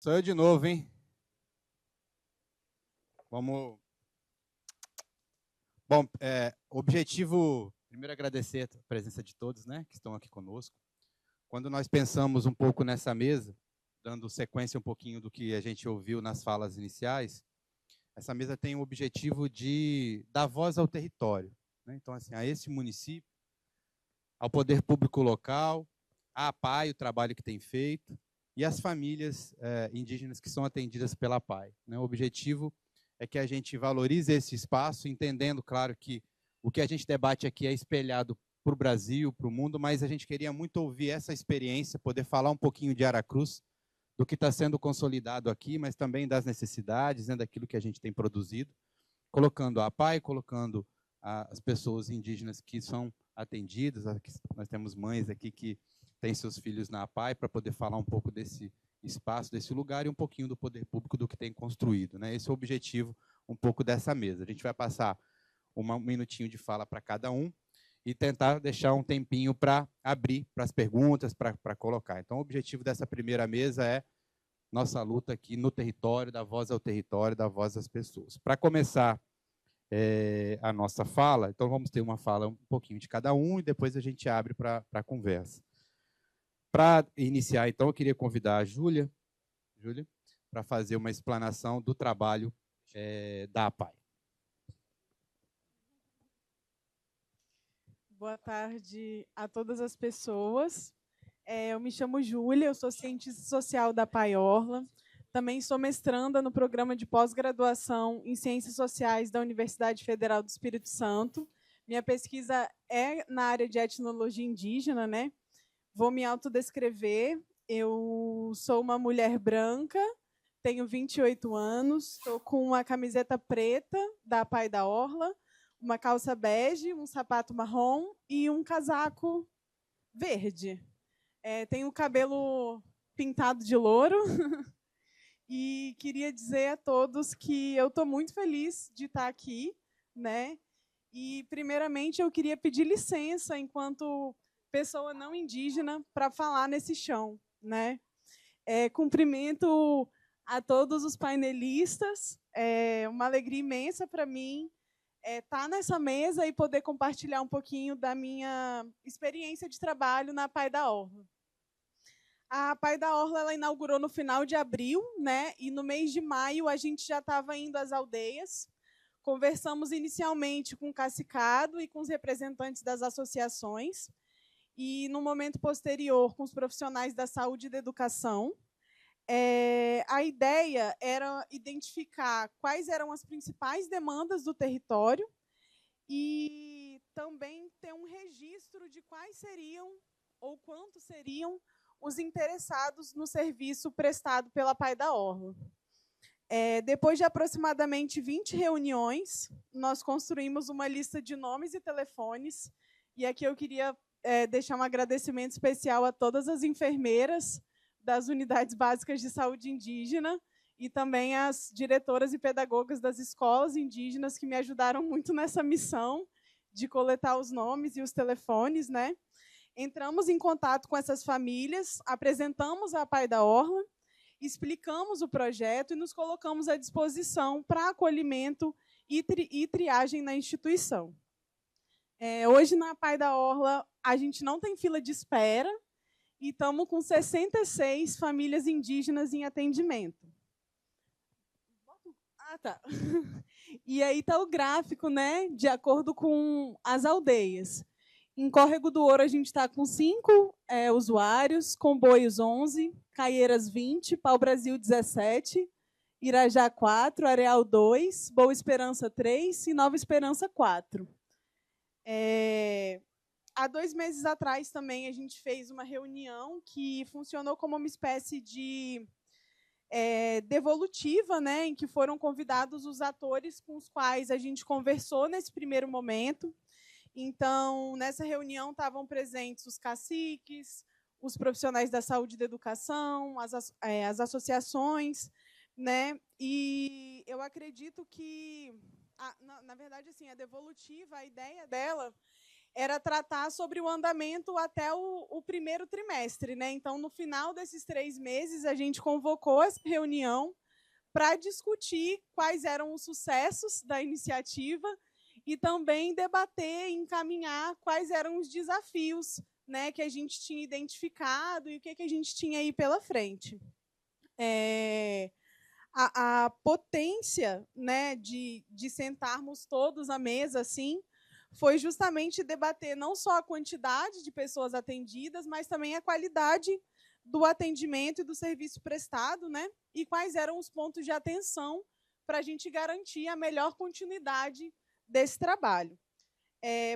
Sou eu de novo, hein? Vamos. Bom, objetivo, primeiro agradecer a presença de todos, né, que estão aqui conosco. Quando nós pensamos um pouco nessa mesa, dando sequência um pouquinho do que a gente ouviu nas falas iniciais, essa mesa tem o objetivo de dar voz ao território, né? Então, assim, a esse município, ao poder público local, à APAI, o trabalho que tem feito, e às famílias indígenas que são atendidas pela APAI, né? O objetivo é que a gente valorize esse espaço, entendendo, claro, que o que a gente debate aqui é espelhado para o Brasil, para o mundo, mas a gente queria muito ouvir essa experiência, poder falar um pouquinho de Aracruz, do que está sendo consolidado aqui, mas também das necessidades, né, daquilo que a gente tem produzido, colocando a APAI, colocando as pessoas indígenas que são atendidas. Nós temos mães aqui que têm seus filhos na APAI, para poder falar um pouco desse espaço, desse lugar, e um pouquinho do poder público, do que tem construído, né? Esse é o objetivo um pouco dessa mesa. A gente vai passar um minutinho de fala para cada um e tentar deixar um tempinho para abrir para as perguntas, para colocar. Então, o objetivo dessa primeira mesa é nossa luta aqui no território, da voz ao território, da voz às pessoas. Para começar a nossa fala, então vamos ter uma fala um pouquinho de cada um e depois a gente abre para a conversa. Para iniciar, então, eu queria convidar a Júlia, para fazer uma explanação do trabalho da APAI. Boa tarde a todas as pessoas. Eu me chamo Júlia, eu sou cientista social da APAI Orla. Também sou mestranda no programa de pós-graduação em Ciências Sociais da Universidade Federal do Espírito Santo. Minha pesquisa é na área de etnologia indígena, né? Vou me autodescrever. Eu sou uma mulher branca, tenho 28 anos, estou com uma camiseta preta da APAI da Orla, uma calça bege, um sapato marrom e um casaco verde. Tenho o cabelo pintado de louro e queria dizer a todos que eu estou muito feliz de estar aqui, né? E, primeiramente, eu queria pedir licença, enquanto pessoa não indígena, para falar nesse chão, né? Cumprimento a todos os painelistas, é uma alegria imensa para mim estar nessa mesa e poder compartilhar um pouquinho da minha experiência de trabalho na APAI da Orla. A APAI da Orla ela inaugurou no final de abril, né? E no mês de maio a gente já estava indo às aldeias. Conversamos inicialmente com o Cacicado e com os representantes das associações, e no momento posterior com os profissionais da saúde e da educação. A ideia era identificar quais eram as principais demandas do território e também ter um registro de quais seriam ou quantos seriam os interessados no serviço prestado pela APAI da Orla. Depois de aproximadamente 20 reuniões, nós construímos uma lista de nomes e telefones, e aqui eu queria deixar um agradecimento especial a todas as enfermeiras das unidades básicas de saúde indígena e também as diretoras e pedagogas das escolas indígenas que me ajudaram muito nessa missão de coletar os nomes e os telefones, né? Entramos em contato com essas famílias, apresentamos a APAI da Orla, explicamos o projeto e nos colocamos à disposição para acolhimento e triagem na instituição. Hoje, na APAI da Orla, a gente não tem fila de espera e estamos com 66 famílias indígenas em atendimento. Tá. E aí está o gráfico, né, de acordo com as aldeias. Em Córrego do Ouro, a gente está com 5 usuários, Comboios 11, Caieiras 20, Pau Brasil 17, Irajá 4, Areal 2, Boa Esperança 3 e Nova Esperança 4. Há 2 meses atrás também a gente fez uma reunião que funcionou como uma espécie de devolutiva, né, em que foram convidados os atores com os quais a gente conversou nesse primeiro momento. Então, nessa reunião estavam presentes os caciques, os profissionais da saúde e da educação, as associações, né? E eu acredito que, na verdade, assim, a devolutiva, a ideia dela era tratar sobre o andamento até o primeiro trimestre, né? Então, no final desses 3 meses, a gente convocou essa reunião para discutir quais eram os sucessos da iniciativa e também debater e encaminhar quais eram os desafios, né, que a gente tinha identificado e o que a gente tinha aí pela frente. A potência, né, de sentarmos todos à mesa assim, foi justamente debater não só a quantidade de pessoas atendidas, mas também a qualidade do atendimento e do serviço prestado, né? E quais eram os pontos de atenção para a gente garantir a melhor continuidade desse trabalho.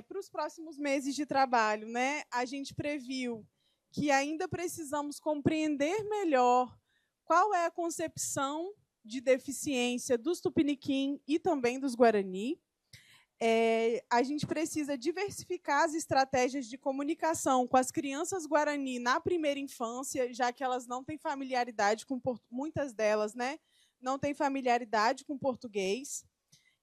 Para os próximos meses de trabalho, né, a gente previu que ainda precisamos compreender melhor qual é a concepção de deficiência dos Tupiniquim e também dos Guarani. A gente precisa diversificar as estratégias de comunicação com as crianças Guarani na primeira infância, já que elas não têm familiaridade com muitas delas, né, não têm familiaridade com português,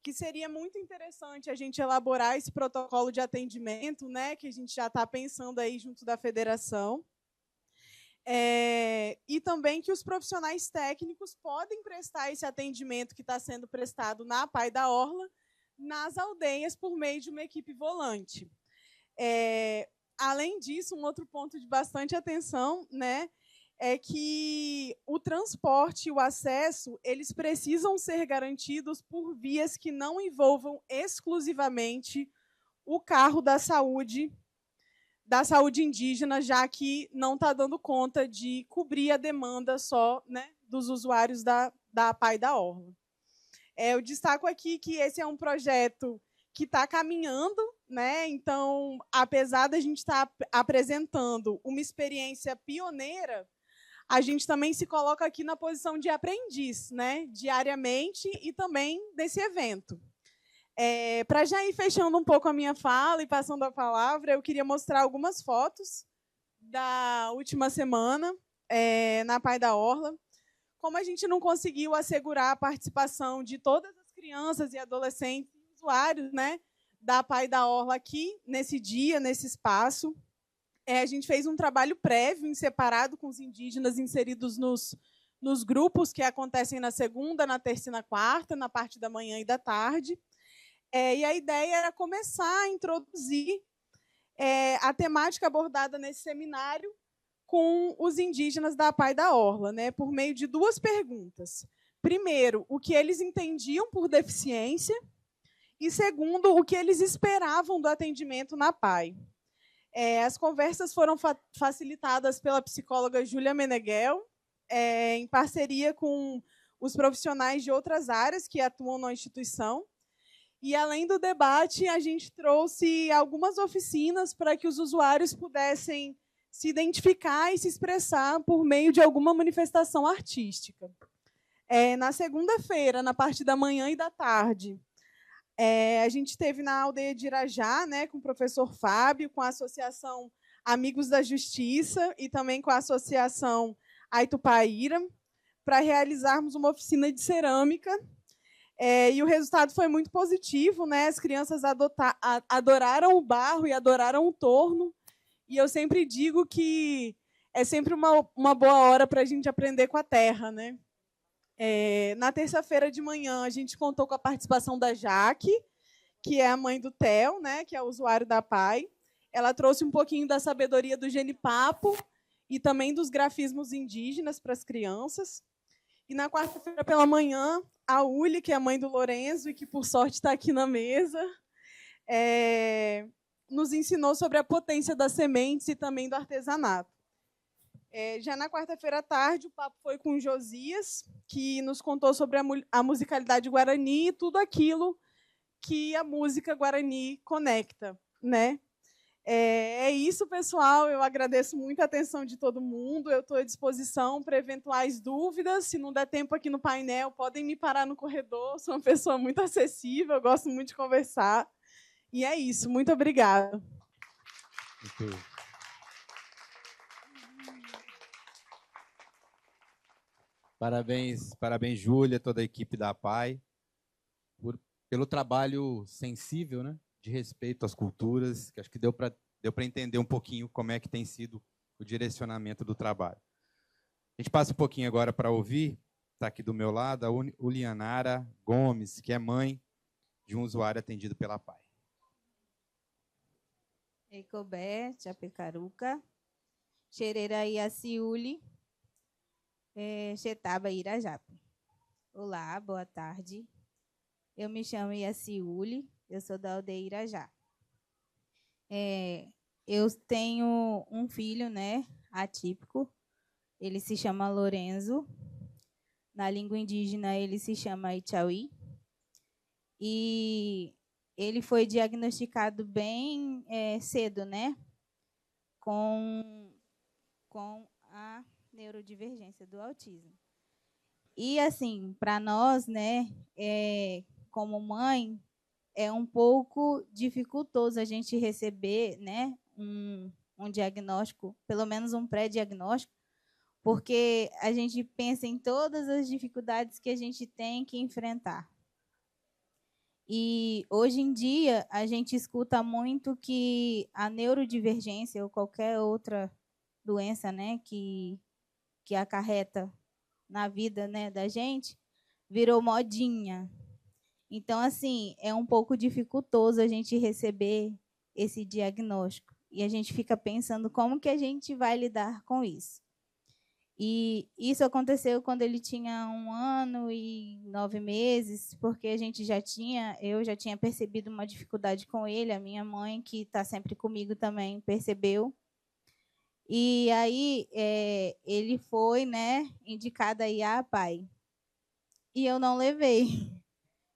que seria muito interessante a gente elaborar esse protocolo de atendimento, né, que a gente já está pensando aí junto da federação. E também que os profissionais técnicos podem prestar esse atendimento que está sendo prestado na Pai da Orla, nas aldeias, por meio de uma equipe volante. Além disso, um outro ponto de bastante atenção, né, é que o transporte e o acesso, eles precisam ser garantidos por vias que não envolvam exclusivamente o carro da saúde indígena, já que não está dando conta de cobrir a demanda só, né, dos usuários da Pai da Orla. Eu destaco aqui que esse é um projeto que está caminhando, né? Então, apesar da gente estar apresentando uma experiência pioneira, a gente também se coloca aqui na posição de aprendiz, né, diariamente e também desse evento. Para já ir fechando um pouco a minha fala e passando a palavra, eu queria mostrar algumas fotos da última semana na Pai da Orla. Como a gente não conseguiu assegurar a participação de todas as crianças e adolescentes e usuários, né, da Pai da Orla aqui, nesse dia, nesse espaço, a gente fez um trabalho prévio, em separado, com os indígenas inseridos nos grupos que acontecem na segunda, na terça e na quarta, na parte da manhã e da tarde. E a ideia era começar a introduzir a temática abordada nesse seminário com os indígenas da Pai da Orla, né, por meio de 2 perguntas. Primeiro, o que eles entendiam por deficiência, e segundo, o que eles esperavam do atendimento na Pai. As conversas foram facilitadas pela psicóloga Júlia Meneghel, em parceria com os profissionais de outras áreas que atuam na instituição. E, além do debate, a gente trouxe algumas oficinas para que os usuários pudessem se identificar e se expressar por meio de alguma manifestação artística. Na segunda-feira, na parte da manhã e da tarde, a gente esteve na aldeia de Irajá, né, com o professor Fábio, com a Associação Amigos da Justiça e também com a Associação Aitupaíra, para realizarmos uma oficina de cerâmica. E o resultado foi muito positivo, né? As crianças adoraram o barro e adoraram o torno. E eu sempre digo que é sempre uma boa hora para a gente aprender com a terra, né? Na terça-feira de manhã, a gente contou com a participação da Jaque, que é a mãe do Theo, né, que é o usuário da Pai. Ela trouxe um pouquinho da sabedoria do genipapo e também dos grafismos indígenas para as crianças. E na quarta-feira pela manhã, a Uli, que é a mãe do Lorenzo e que, por sorte, está aqui na mesa, nos ensinou sobre a potência das sementes e também do artesanato. Já na quarta-feira à tarde, o papo foi com o Josias, que nos contou sobre a musicalidade guarani e tudo aquilo que a música guarani conecta, né? É isso, pessoal. Eu agradeço muito a atenção de todo mundo. Eu estou à disposição para eventuais dúvidas. Se não der tempo aqui no painel, podem me parar no corredor. Sou uma pessoa muito acessível, eu gosto muito de conversar. E é isso. Muito obrigada. Parabéns, Júlia, toda a equipe da APAI, pelo trabalho sensível, né, de respeito às culturas, que acho que deu para entender um pouquinho como é que tem sido o direcionamento do trabalho. A gente passa um pouquinho agora para ouvir, está aqui do meu lado, a Ulianara Gomes, que é mãe de um usuário atendido pela PAI. Ecobé, Chapecaruca, Xereira Iaciuli, Chetaba Irajape. Olá, boa tarde. Eu me chamo Iaciuli, eu sou da aldeia Irajá. Eu tenho um filho, né, atípico, ele se chama Lorenzo. Na língua indígena, ele se chama Ichauí. E ele foi diagnosticado bem cedo, né? Com a neurodivergência do autismo. E, assim, para nós, né, como mãe, é um pouco dificultoso a gente receber, né, um diagnóstico, pelo menos um pré-diagnóstico, porque a gente pensa em todas as dificuldades que a gente tem que enfrentar. E, hoje em dia, a gente escuta muito que a neurodivergência ou qualquer outra doença, né, que acarreta na vida, né, da gente, virou modinha. Então, assim, é um pouco dificultoso a gente receber esse diagnóstico. E a gente fica pensando como que a gente vai lidar com isso. E isso aconteceu quando ele tinha 1 ano e 9 meses, porque eu já tinha percebido uma dificuldade com ele, a minha mãe, que está sempre comigo também, percebeu. E aí ele foi, né, indicado aí a PAI. E eu não levei.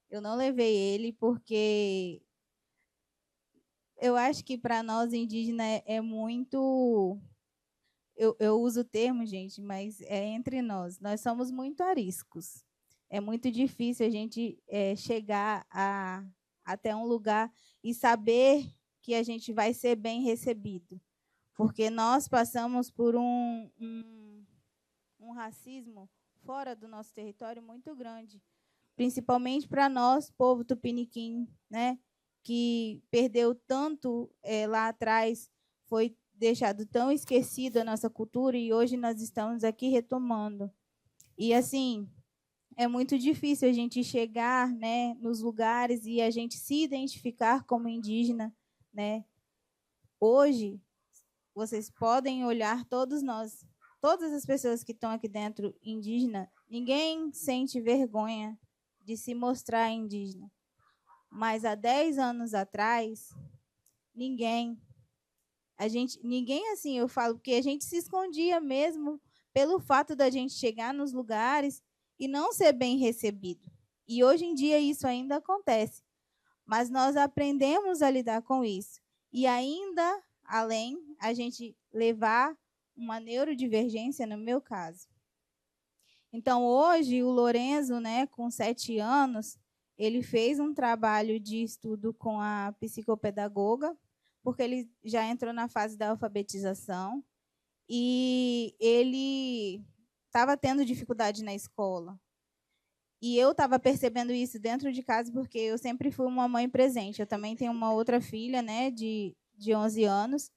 Eu não levei ele porque eu acho que para nós indígenas é muito... Eu uso o termo, gente, mas é entre nós. Nós somos muito ariscos. É muito difícil a gente chegar até um lugar e saber que a gente vai ser bem recebido. Porque nós passamos por um racismo fora do nosso território muito grande. Principalmente para nós, povo tupiniquim, né, que perdeu tanto lá atrás, foi deixado tão esquecido a nossa cultura e hoje nós estamos aqui retomando. E, assim, é muito difícil a gente chegar, né, nos lugares e a gente se identificar como indígena, né? Hoje, vocês podem olhar todos nós, todas as pessoas que estão aqui dentro indígena, ninguém sente vergonha de se mostrar indígena. Mas há 10 anos atrás, ninguém, assim, eu falo, porque a gente se escondia mesmo pelo fato da gente chegar nos lugares e não ser bem recebido. E hoje em dia isso ainda acontece. Mas nós aprendemos a lidar com isso. E ainda, além, a gente levar uma neurodivergência, no meu caso. Então, hoje, o Lorenzo, né, com 7 anos, ele fez um trabalho de estudo com a psicopedagoga, porque ele já entrou na fase da alfabetização, e ele estava tendo dificuldade na escola. E eu estava percebendo isso dentro de casa, porque eu sempre fui uma mãe presente. Eu também tenho uma outra filha, né, de 11 anos,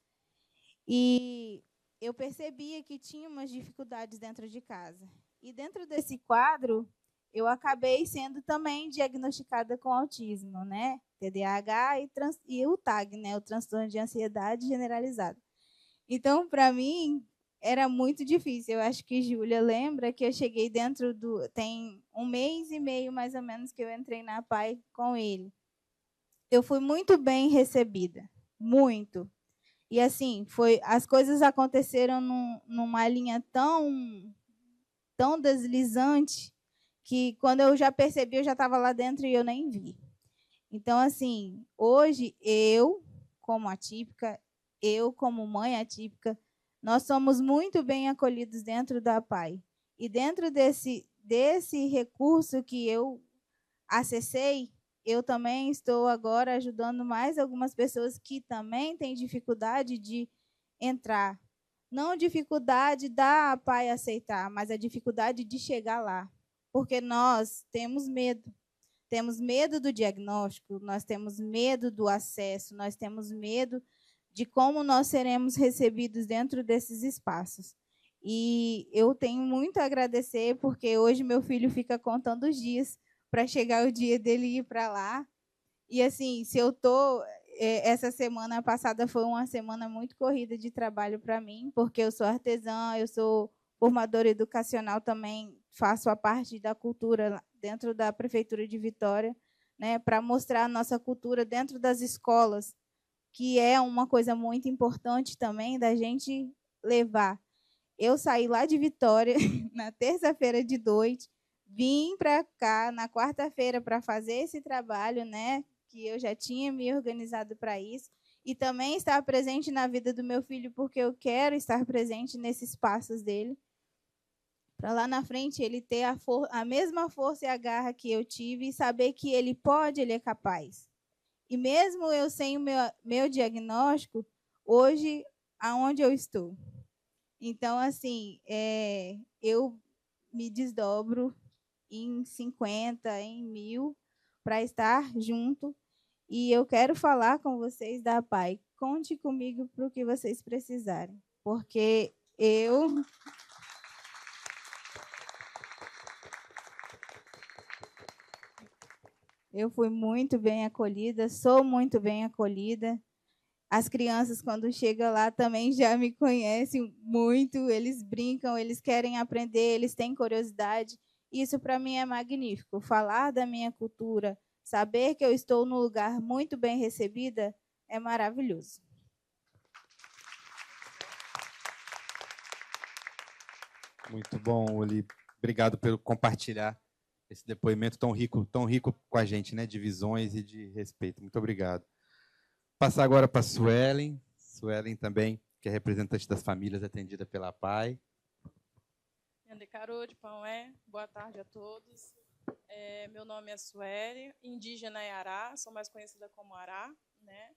e eu percebia que tinha umas dificuldades dentro de casa. E dentro desse quadro, eu acabei sendo também diagnosticada com autismo, né? TDAH e o TAG, né? O transtorno de ansiedade generalizada. Então, para mim, era muito difícil. Eu acho que Júlia lembra que eu cheguei dentro do... Tem 1 mês e meio, mais ou menos, que eu entrei na PAI com ele. Eu fui muito bem recebida, muito. E, assim, as coisas aconteceram numa linha tão deslizante que, quando eu já percebi, eu já estava lá dentro e eu nem vi. Então, assim, hoje, eu, como atípica, eu, como mãe atípica, nós somos muito bem acolhidos dentro da PAI. E dentro desse recurso que eu acessei, eu também estou agora ajudando mais algumas pessoas que também têm dificuldade de entrar. Não dificuldade da PAI aceitar, mas a dificuldade de chegar lá. Porque nós temos medo. temos medo do diagnóstico, nós temos medo do acesso, nós temos medo de como nós seremos recebidos dentro desses espaços. E eu tenho muito a agradecer, porque hoje meu filho fica contando os dias para chegar o dia dele ir para lá. E, assim, se eu estou... Essa semana passada foi uma semana muito corrida de trabalho para mim, porque eu sou artesã, eu sou formadora educacional também, faço a parte da cultura dentro da Prefeitura de Vitória, né, para mostrar a nossa cultura dentro das escolas, que é uma coisa muito importante também da gente levar. Eu saí lá de Vitória na terça-feira de noite, vim para cá na quarta-feira para fazer esse trabalho, né, que eu já tinha me organizado para isso, e também estar presente na vida do meu filho, porque eu quero estar presente nesses passos dele, para lá na frente ele ter a mesma força e a garra que eu tive e saber que ele pode, ele é capaz. E mesmo eu sem o meu diagnóstico, hoje, aonde eu estou? Então, assim, eu me desdobro em 50, em 1000, para estar junto. E eu quero falar com vocês da PAI. Conte comigo para o que vocês precisarem, porque eu fui muito bem acolhida, sou muito bem acolhida. As crianças, quando chegam lá, também já me conhecem muito, eles brincam, eles querem aprender, eles têm curiosidade. Isso, para mim, é magnífico. Falar da minha cultura, saber que eu estou num lugar muito bem recebida, é maravilhoso. Muito bom, Oli. Obrigado pelo compartilhar esse depoimento tão rico com a gente, né, de visões e de respeito. Muito obrigado. Passar agora para a Suelen. Suelen também, que é representante das famílias atendida pela PAI. Boa tarde a todos. Meu nome é Sueli, indígena é Ará, sou mais conhecida como Ará, né?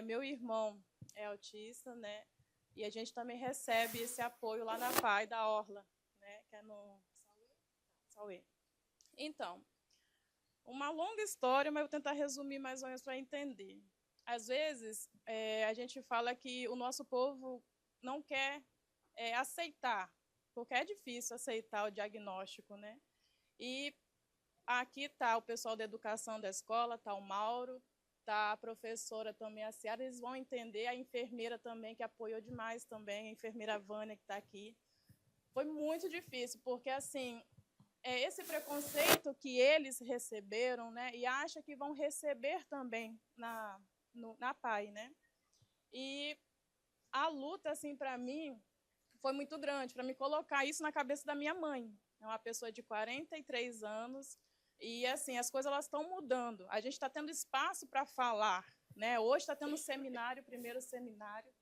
Meu irmão é autista, né? E a gente também recebe esse apoio lá na PAI da Orla, né? Que é no Sauê. Então, uma longa história, mas eu vou tentar resumir mais ou menos para entender. Às vezes, a gente fala que o nosso povo não quer aceitar, porque é difícil aceitar o diagnóstico, né? E aqui está o pessoal da educação da escola, está o Mauro, está a professora também, a Ciara, eles vão entender, a enfermeira também, que apoiou demais também, a enfermeira Vânia, que está aqui. Foi muito difícil, porque, assim, esse preconceito que eles receberam, né, e acham que vão receber também na PAI, né? E a luta, assim, para mim, foi muito grande, para me colocar isso na cabeça da minha mãe. É uma pessoa de 43 anos, e, assim, as coisas elas estão mudando. A gente está tendo espaço para falar, né? Hoje está tendo o primeiro seminário.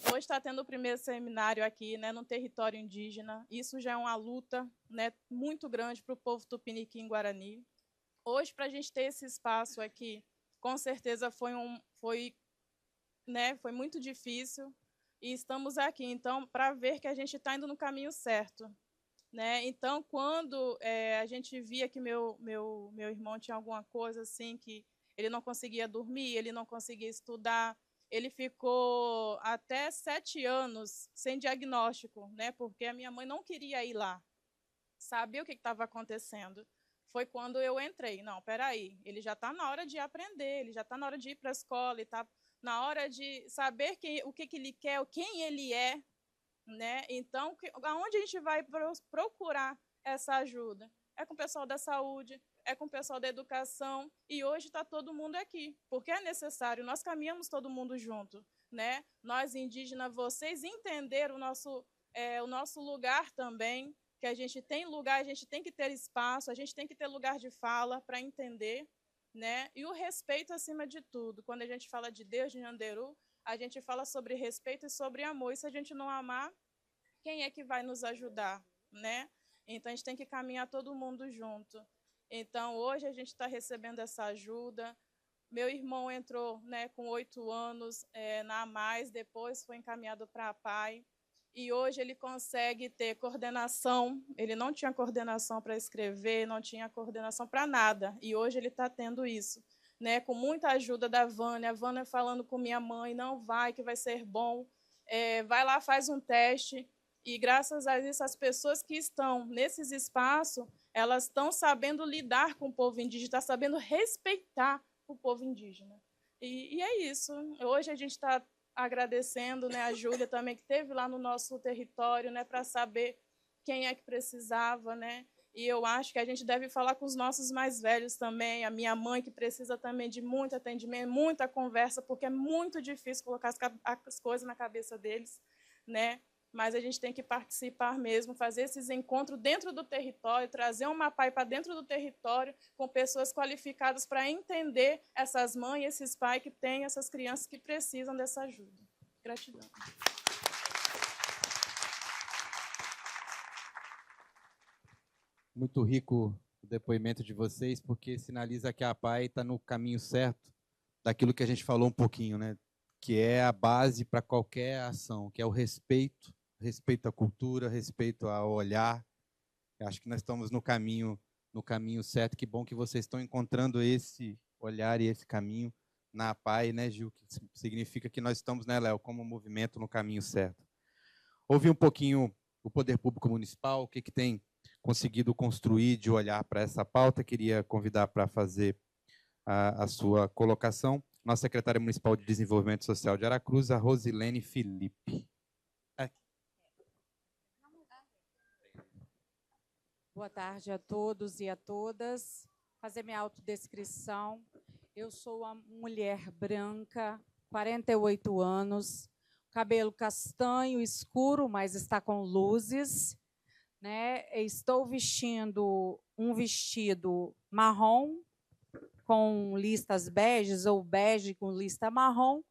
Hoje está tendo o primeiro seminário aqui, né, no território indígena. Isso já é uma luta, né, muito grande para o povo tupiniquim guarani. Hoje, para a gente ter esse espaço aqui, com certeza foi muito difícil. E estamos aqui, então, para ver que a gente está indo no caminho certo, né? Então, quando a gente via que meu irmão tinha alguma coisa assim, que ele não conseguia dormir, ele não conseguia estudar, ele ficou até 7 anos sem diagnóstico, né? Porque a minha mãe não queria ir lá, sabia o que estava acontecendo. Foi quando eu entrei. Não, peraí, ele já está na hora de aprender, ele já está na hora de ir para a escola, ele está na hora de saber o que ele quer, quem ele é, né? Então, aonde a gente vai procurar essa ajuda? É com o pessoal da saúde, é com o pessoal da educação, e hoje está todo mundo aqui, porque é necessário, nós caminhamos todo mundo junto, né? Nós indígenas, vocês entenderam o nosso lugar também, que a gente tem lugar, a gente tem que ter espaço, a gente tem que ter lugar de fala para entender, né? E o respeito acima de tudo. Quando a gente fala de Deus, de Nhanderu, a gente fala sobre respeito e sobre amor. E se a gente não amar, quem é que vai nos ajudar, né? Então, a gente tem que caminhar todo mundo junto. Então, hoje a gente está recebendo essa ajuda. Meu irmão entrou, né, com 8 anos na AMAIS, depois foi encaminhado para a PAI. e hoje ele consegue ter coordenação. Ele não tinha coordenação para escrever, não tinha coordenação para nada, e hoje ele está tendo isso, né, com muita ajuda da Vânia. A Vânia falando com minha mãe, não vai, que vai ser bom, vai lá, faz um teste, e graças a isso as pessoas que estão nesses espaços, elas estão sabendo lidar com o povo indígena, estão sabendo respeitar o povo indígena. E é isso. Hoje a gente está agradecendo, né, a Júlia também, que esteve lá no nosso território, né, para saber quem é que precisava, né? E eu acho que a gente deve falar com os nossos mais velhos também, a minha mãe, que precisa também de muito atendimento, muita conversa, porque é muito difícil colocar as coisas na cabeça deles, né? Mas a gente tem que participar mesmo, fazer esses encontros dentro do território, trazer uma PAI para dentro do território, com pessoas qualificadas para entender essas mães, esses pais que têm essas crianças que precisam dessa ajuda. Gratidão. Muito rico o depoimento de vocês, porque sinaliza que a PAI está no caminho certo daquilo que a gente falou um pouquinho, né? Que é a base para qualquer ação, que é o respeito, respeito à cultura, respeito ao olhar. Eu acho que nós estamos no caminho certo. Que bom que vocês estão encontrando esse olhar e esse caminho na PAI, né, Gil? Que significa que nós estamos, né, Léo, como movimento no caminho certo. Ouvi um pouquinho o Poder Público Municipal, o que tem conseguido construir de olhar para essa pauta. Queria convidar para fazer a sua colocação nossa secretária municipal de Desenvolvimento Social de Aracruz, a Rosilene Felipe. Boa tarde a todos e a todas. Fazer minha autodescrição. Eu sou uma mulher branca, 48 anos, cabelo castanho escuro, mas está com luzes, né? Estou vestindo um vestido marrom com listas beges ou bege com lista marrom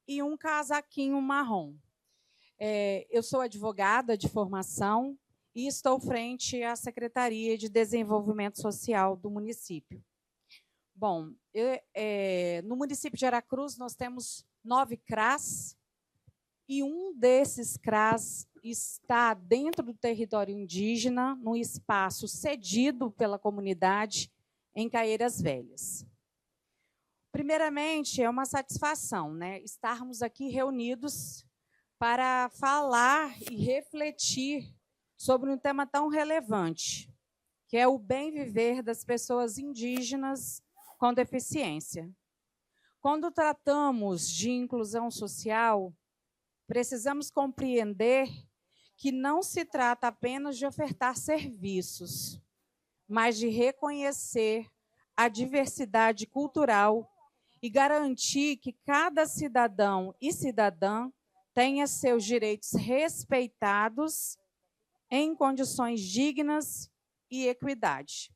e um casaquinho marrom. Eu sou advogada de formação e estou frente à Secretaria de Desenvolvimento Social do município. Bom, no município de Aracruz nós temos 9 CRAS e um desses CRAS está dentro do território indígena, num espaço cedido pela comunidade em Caieiras Velhas. Primeiramente, é uma satisfação, né, estarmos aqui reunidos para falar e refletir sobre um tema tão relevante, que é o bem viver das pessoas indígenas com deficiência. Quando tratamos de inclusão social, precisamos compreender que não se trata apenas de ofertar serviços, mas de reconhecer a diversidade cultural e garantir que cada cidadão e cidadã tenha seus direitos respeitados em condições dignas e equidade.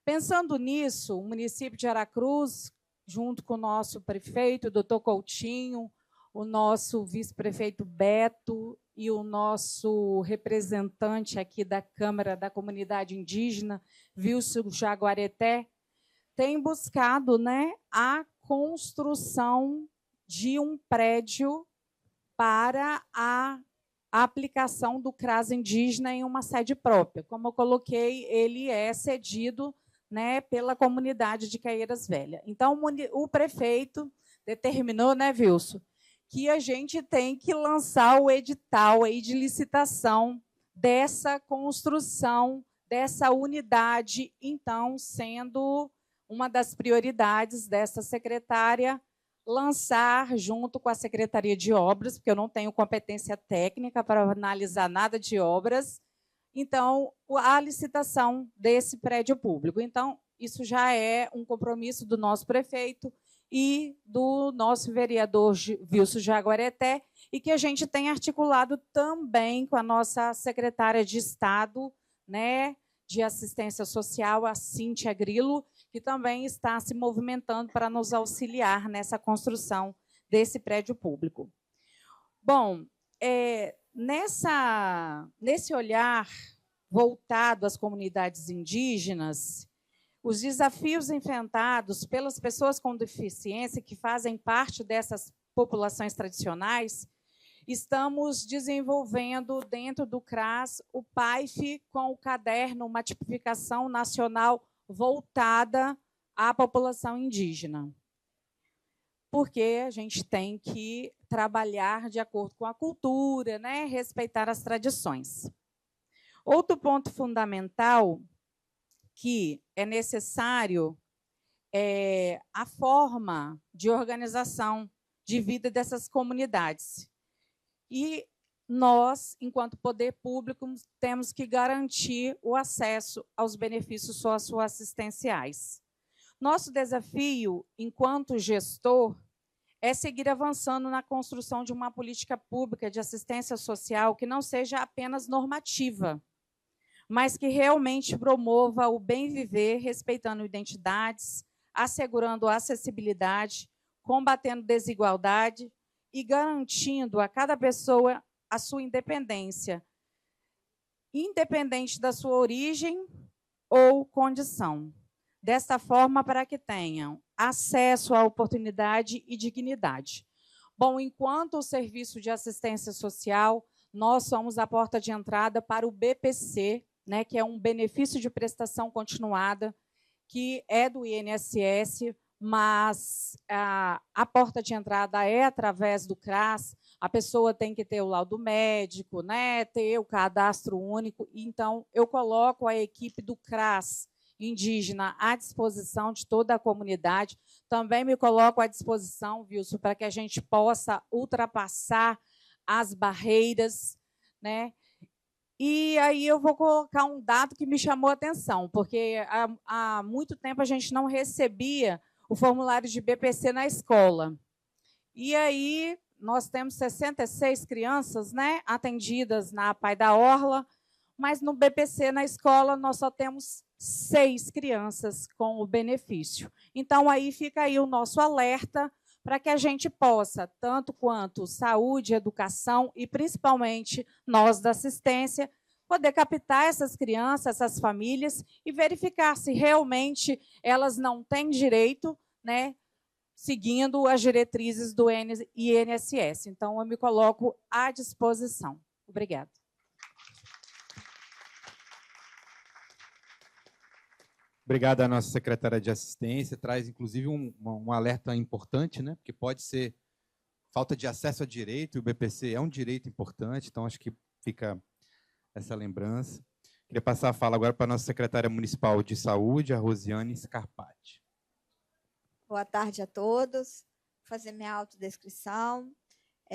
Pensando nisso, o município de Aracruz, junto com o nosso prefeito, doutor Coutinho, o nosso vice-prefeito Beto e o nosso representante aqui da Câmara da Comunidade Indígena, Wilson Jaguareté, tem buscado, né, a construção de um prédio para a aplicação do CRAS indígena em uma sede própria. Como eu coloquei, ele é cedido, né, pela comunidade de Caieiras Velhas. Então, o prefeito determinou, né, Wilson, que a gente tem que lançar o edital aí de licitação dessa construção, dessa unidade, então, sendo uma das prioridades dessa secretária, lançar, junto com a Secretaria de Obras, porque eu não tenho competência técnica para analisar nada de obras, então, a licitação desse prédio público. Então, isso já é um compromisso do nosso prefeito e do nosso vereador Wilson Jaguareté, e que a gente tem articulado também com a nossa secretária de Estado, né, de Assistência Social, a Cíntia Grilo, que também está se movimentando para nos auxiliar nessa construção desse prédio público. Bom, nesse olhar voltado às comunidades indígenas, os desafios enfrentados pelas pessoas com deficiência que fazem parte dessas populações tradicionais, estamos desenvolvendo dentro do CRAS o PAIF com o caderno, uma tipificação nacional voltada à população indígena. Porque a gente tem que trabalhar de acordo com a cultura, né? Respeitar as tradições. Outro ponto fundamental que é necessário é a forma de organização de vida dessas comunidades. E nós, enquanto poder público, temos que garantir o acesso aos benefícios socioassistenciais. Nosso desafio, enquanto gestor, é seguir avançando na construção de uma política pública de assistência social que não seja apenas normativa, mas que realmente promova o bem viver, respeitando identidades, assegurando acessibilidade, combatendo desigualdade e garantindo a cada pessoa a sua independência, independente da sua origem ou condição. Desta forma, para que tenham acesso à oportunidade e dignidade. Bom, enquanto o serviço de assistência social, nós somos a porta de entrada para o BPC, né, que é um benefício de prestação continuada, que é do INSS, mas a porta de entrada é através do CRAS. A pessoa tem que ter o laudo médico, né, ter o cadastro único. Então, eu coloco a equipe do CRAS indígena à disposição de toda a comunidade. Também me coloco à disposição, Wilson, para que a gente possa ultrapassar as barreiras, né? E aí eu vou colocar um dado que me chamou a atenção, porque há muito tempo a gente não recebia o formulário de BPC na escola. E aí nós temos 66 crianças, né, atendidas na Pai da Orla, mas no BPC na escola nós só temos 6 crianças com o benefício. Então, aí fica aí o nosso alerta para que a gente possa, tanto quanto saúde, educação e, principalmente, nós da assistência, poder captar essas crianças, essas famílias e verificar se realmente elas não têm direito, né, seguindo as diretrizes do INSS. Então, eu me coloco à disposição. Obrigada. Obrigado à nossa secretária de assistência. Traz, inclusive, um alerta importante, né? Porque pode ser falta de acesso a direito, e o BPC é um direito importante, então acho que fica essa lembrança. Queria passar a fala agora para a nossa secretária municipal de saúde, a Rosiane Scarpati. Boa tarde a todos. Vou fazer minha autodescrição.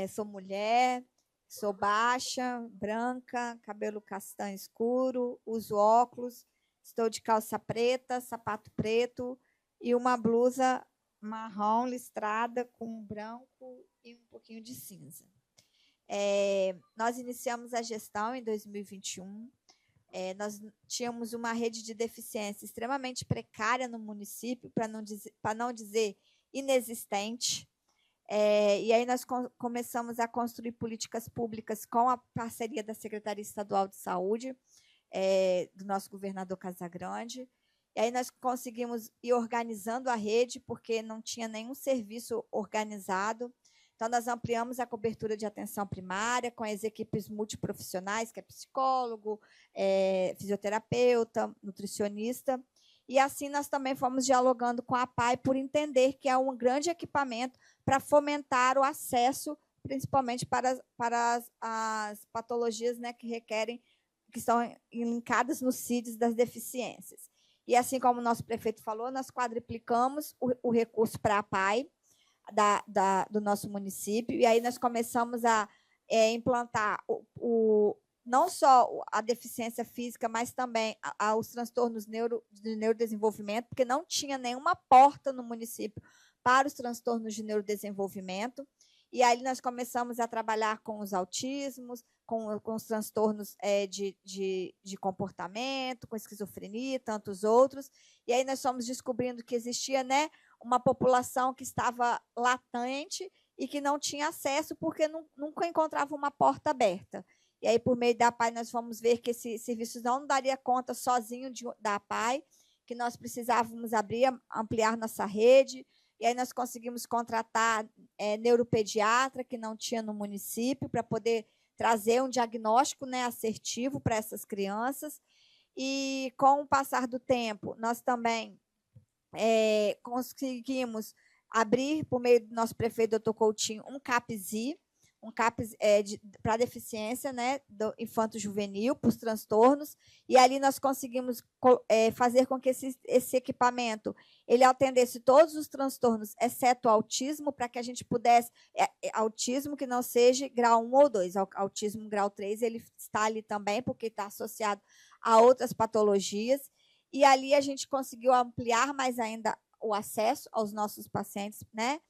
Sou mulher, sou baixa, branca, cabelo castanho escuro, uso óculos, estou de calça preta, sapato preto e uma blusa marrom listrada com branco e um pouquinho de cinza. Nós iniciamos a gestão em 2021. Nós tínhamos uma rede de deficiência extremamente precária no município, para não dizer inexistente. E aí nós começamos a construir políticas públicas com a parceria da Secretaria Estadual de Saúde, do nosso governador Casagrande. E aí nós conseguimos ir organizando a rede, porque não tinha nenhum serviço organizado. Então, nós ampliamos a cobertura de atenção primária com as equipes multiprofissionais, que é psicólogo, fisioterapeuta, nutricionista. E assim nós também fomos dialogando com a PAI por entender que é um grande equipamento para fomentar o acesso, principalmente para as patologias, né, que estão linkadas nos CIDs das deficiências. E assim como o nosso prefeito falou, nós quadriplicamos o recurso para a PAI do nosso município, e aí nós começamos a implantar não só a deficiência física, mas também os transtornos de neurodesenvolvimento, porque não tinha nenhuma porta no município para os transtornos de neurodesenvolvimento. E aí nós começamos a trabalhar com os autismos, com os transtornos de comportamento, com esquizofrenia e tantos outros. E aí nós fomos descobrindo que existia, né, uma população que estava latente e que não tinha acesso porque nunca encontrava uma porta aberta. E aí, por meio da PAI, nós fomos ver que esse serviço não daria conta sozinho da PAI, que nós precisávamos ampliar nossa rede, e aí nós conseguimos contratar neuropediatra, que não tinha no município, para poder trazer um diagnóstico, né, assertivo para essas crianças. E, com o passar do tempo, nós também conseguimos abrir, por meio do nosso prefeito, doutor Coutinho, um CAPSI, para deficiência, né, do infanto-juvenil, para os transtornos, e ali nós conseguimos fazer com que esse equipamento ele atendesse todos os transtornos, exceto o autismo, para que a gente pudesse, autismo que não seja grau 1 ou 2, autismo grau 3, ele está ali também, porque está associado a outras patologias, e ali a gente conseguiu ampliar mais ainda o acesso aos nossos pacientes, né?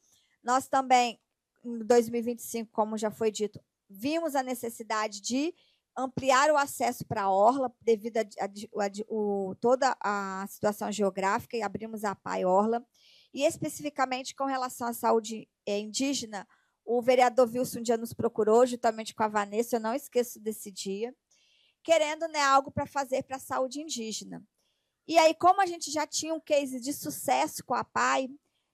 Nós também, em 2025, como já foi dito, vimos a necessidade de ampliar o acesso para a Orla, devido a toda a situação geográfica, e abrimos a APAI Orla. E, especificamente, com relação à saúde indígena, o vereador Wilson já nos procurou, juntamente com a Vanessa, eu não esqueço desse dia, querendo, né, algo para fazer para a saúde indígena. E aí, como a gente já tinha um case de sucesso com a APAI,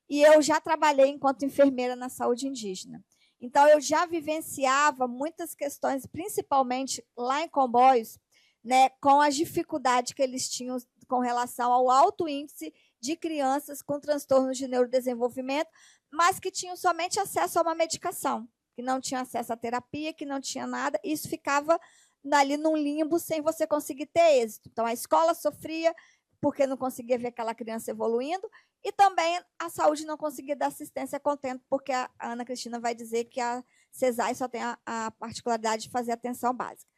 e eu já trabalhei enquanto enfermeira na saúde indígena. Então, eu já vivenciava muitas questões, principalmente lá em Comboios, né, com as dificuldades que eles tinham com relação ao alto índice de crianças com transtornos de neurodesenvolvimento, mas que tinham somente acesso a uma medicação, que não tinham acesso à terapia, que não tinha nada. Isso ficava ali num limbo sem você conseguir ter êxito. Então, a escola sofria porque não conseguia ver aquela criança evoluindo, e também a saúde não conseguia dar assistência com tempo, porque a Ana Cristina vai dizer que a CESAI só tem a particularidade de fazer atenção básica.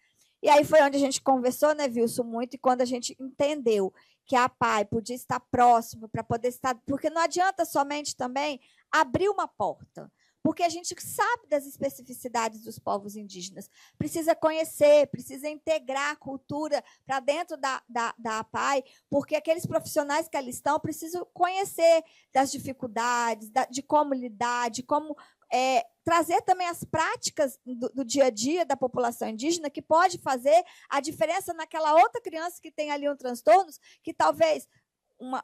E aí foi onde a gente conversou, né, Wilson, muito, e quando a gente entendeu que a APAI podia estar próximo para poder estar... Porque não adianta somente também abrir uma porta, porque a gente sabe das especificidades dos povos indígenas. Precisa conhecer, precisa integrar a cultura para dentro da APAI, porque aqueles profissionais que ali estão precisam conhecer das dificuldades, de como lidar, de como trazer também as práticas do dia a dia da população indígena, que pode fazer a diferença naquela outra criança que tem ali um transtorno, que talvez um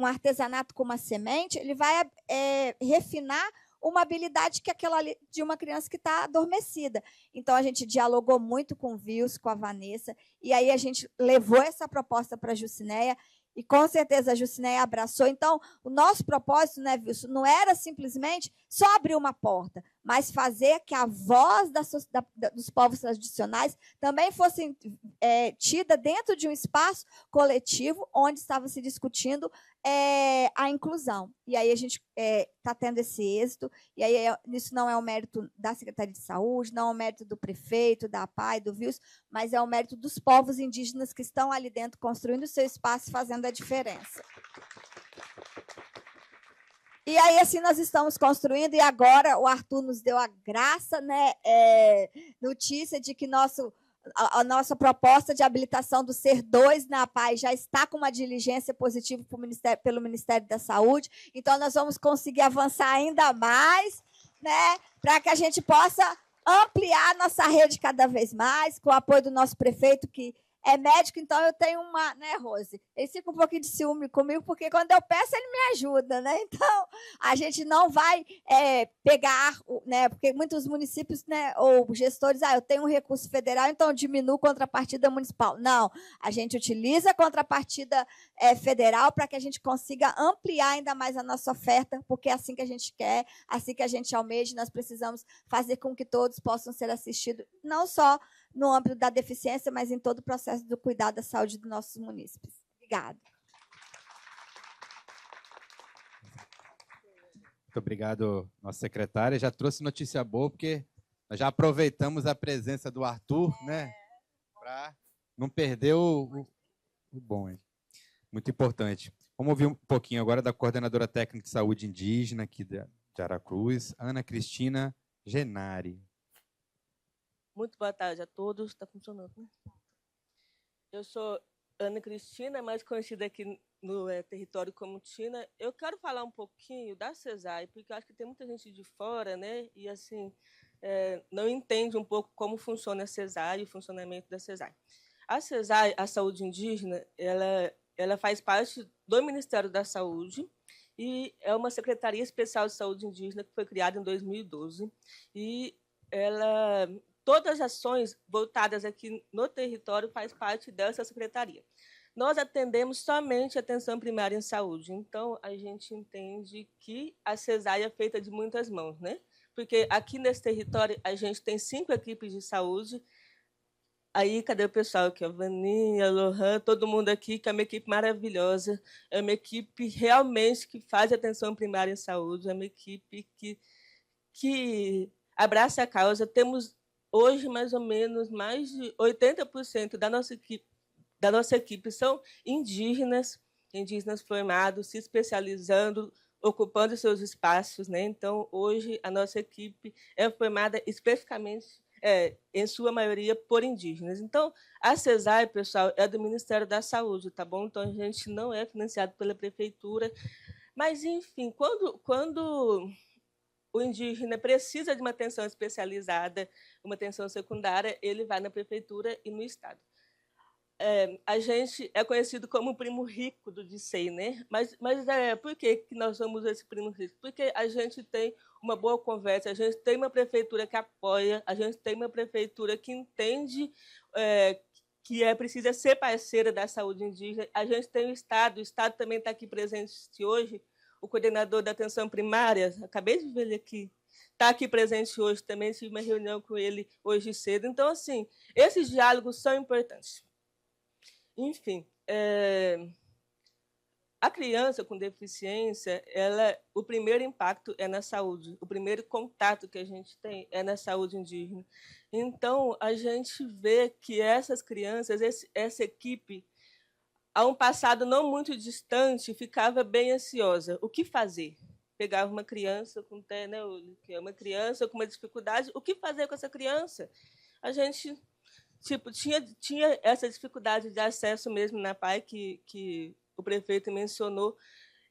artesanato com uma semente, ele vai refinar uma habilidade que aquela ali, de uma criança que está adormecida. Então, a gente dialogou muito com o Vils, com a Vanessa, e aí a gente levou essa proposta para a Jucinéia, e com certeza a Jucinéia abraçou. Então, o nosso propósito, né, Wilson, não era simplesmente só abrir uma porta, mas fazer que a voz dos povos tradicionais também fosse tida dentro de um espaço coletivo onde estava se discutindo a inclusão. E aí a gente está tendo esse êxito, e aí isso não é um mérito da Secretaria de Saúde, não é um mérito do prefeito, da APAI, do Vils, mas é um mérito dos povos indígenas que estão ali dentro, construindo o seu espaço, fazendo a diferença. E aí, assim, nós estamos construindo, e agora o Arthur nos deu a graça, né, notícia de que a nossa proposta de habilitação do Ser 2 na APAI já está com uma diligência positiva pelo Ministério da Saúde. Então, nós vamos conseguir avançar ainda mais, né, para que a gente possa ampliar nossa rede cada vez mais, com o apoio do nosso prefeito, que é médico. Então, eu tenho uma, né, Rose? Ele fica um pouquinho de ciúme comigo, porque quando eu peço, ele me ajuda, né? Então, a gente não vai pegar, né? Porque muitos municípios, né, ou gestores, eu tenho um recurso federal, então eu diminuo contrapartida municipal. Não, a gente utiliza a contrapartida federal para que a gente consiga ampliar ainda mais a nossa oferta, porque é assim que a gente quer, assim que a gente almeja. Nós precisamos fazer com que todos possam ser assistidos, não só no âmbito da deficiência, mas em todo o processo do cuidado da saúde dos nossos munícipes. Obrigada. Muito obrigado, nossa secretária. Já trouxe notícia boa, porque nós já aproveitamos a presença do Arthur, né, para não perder o bom. Muito importante. Vamos ouvir um pouquinho agora da coordenadora técnica de saúde indígena aqui de Aracruz, Ana Cristina Genari. Muito boa tarde a todos. Está funcionando, né? Eu sou Ana Cristina, mais conhecida aqui no território como Tina. Eu quero falar um pouquinho da CESAI, porque eu acho que tem muita gente de fora, né? E assim não entende um pouco como funciona a CESAI e o funcionamento da CESAI. A CESAI, a saúde indígena, ela faz parte do Ministério da Saúde, e é uma Secretaria Especial de Saúde Indígena que foi criada em 2012, e todas as ações voltadas aqui no território faz parte dessa secretaria. Nós atendemos somente atenção primária em saúde, então a gente entende que a cesárea é feita de muitas mãos, né? Porque aqui nesse território a gente tem 5 equipes de saúde. Aí, cadê o pessoal aqui? A Vaninha, a Lohan, todo mundo aqui, que é uma equipe maravilhosa, é uma equipe realmente que faz atenção primária em saúde, é uma equipe que abraça a causa. Temos hoje, mais ou menos, mais de 80% da nossa equipe são indígenas formados, se especializando, ocupando seus espaços, né? Então, hoje, a nossa equipe é formada especificamente, em sua maioria, por indígenas. Então, a CESAI, pessoal, é do Ministério da Saúde, tá bom? Então, a gente não é financiado pela prefeitura. Mas, enfim, quando o indígena precisa de uma atenção especializada, uma atenção secundária, ele vai na prefeitura e no Estado. A gente é conhecido como o primo rico do DICEI, né? Mas por que nós somos esse primo rico? Porque a gente tem uma boa conversa, a gente tem uma prefeitura que apoia, a gente tem uma prefeitura que entende que precisa ser parceira da saúde indígena, a gente tem o Estado também está aqui presente hoje, o coordenador da atenção primária, acabei de ver ele aqui, está aqui presente hoje também, tive uma reunião com ele hoje cedo. Então, assim, esses diálogos são importantes. Enfim, a criança com deficiência, o primeiro impacto é na saúde, o primeiro contato que a gente tem é na saúde indígena. Então, a gente vê que essas crianças, essa equipe, a um passado não muito distante, ficava bem ansiosa. O que fazer? Pegava uma criança com que é uma criança com uma dificuldade, o que fazer com essa criança? A gente tinha essa dificuldade de acesso mesmo na PAI que o prefeito mencionou,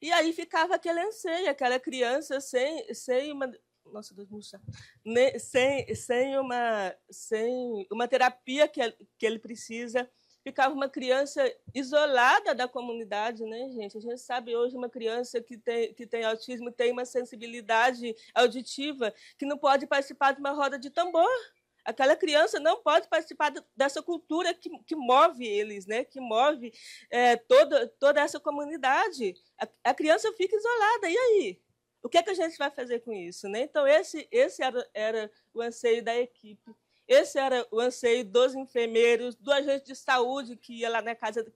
e aí ficava aquele anseio, aquela criança sem uma... Nossa, Deus me chama. Sem uma terapia que ele precisa, ficava uma criança isolada da comunidade, né, gente? A gente sabe hoje uma criança que tem autismo tem uma sensibilidade auditiva que não pode participar de uma roda de tambor. Aquela criança não pode participar dessa cultura que move eles, né? Que move toda essa comunidade. A criança fica isolada. E aí? O que a gente vai fazer com isso, né? Então, esse era o anseio da equipe. Esse era o anseio dos enfermeiros, do agente de saúde que ia lá na casa,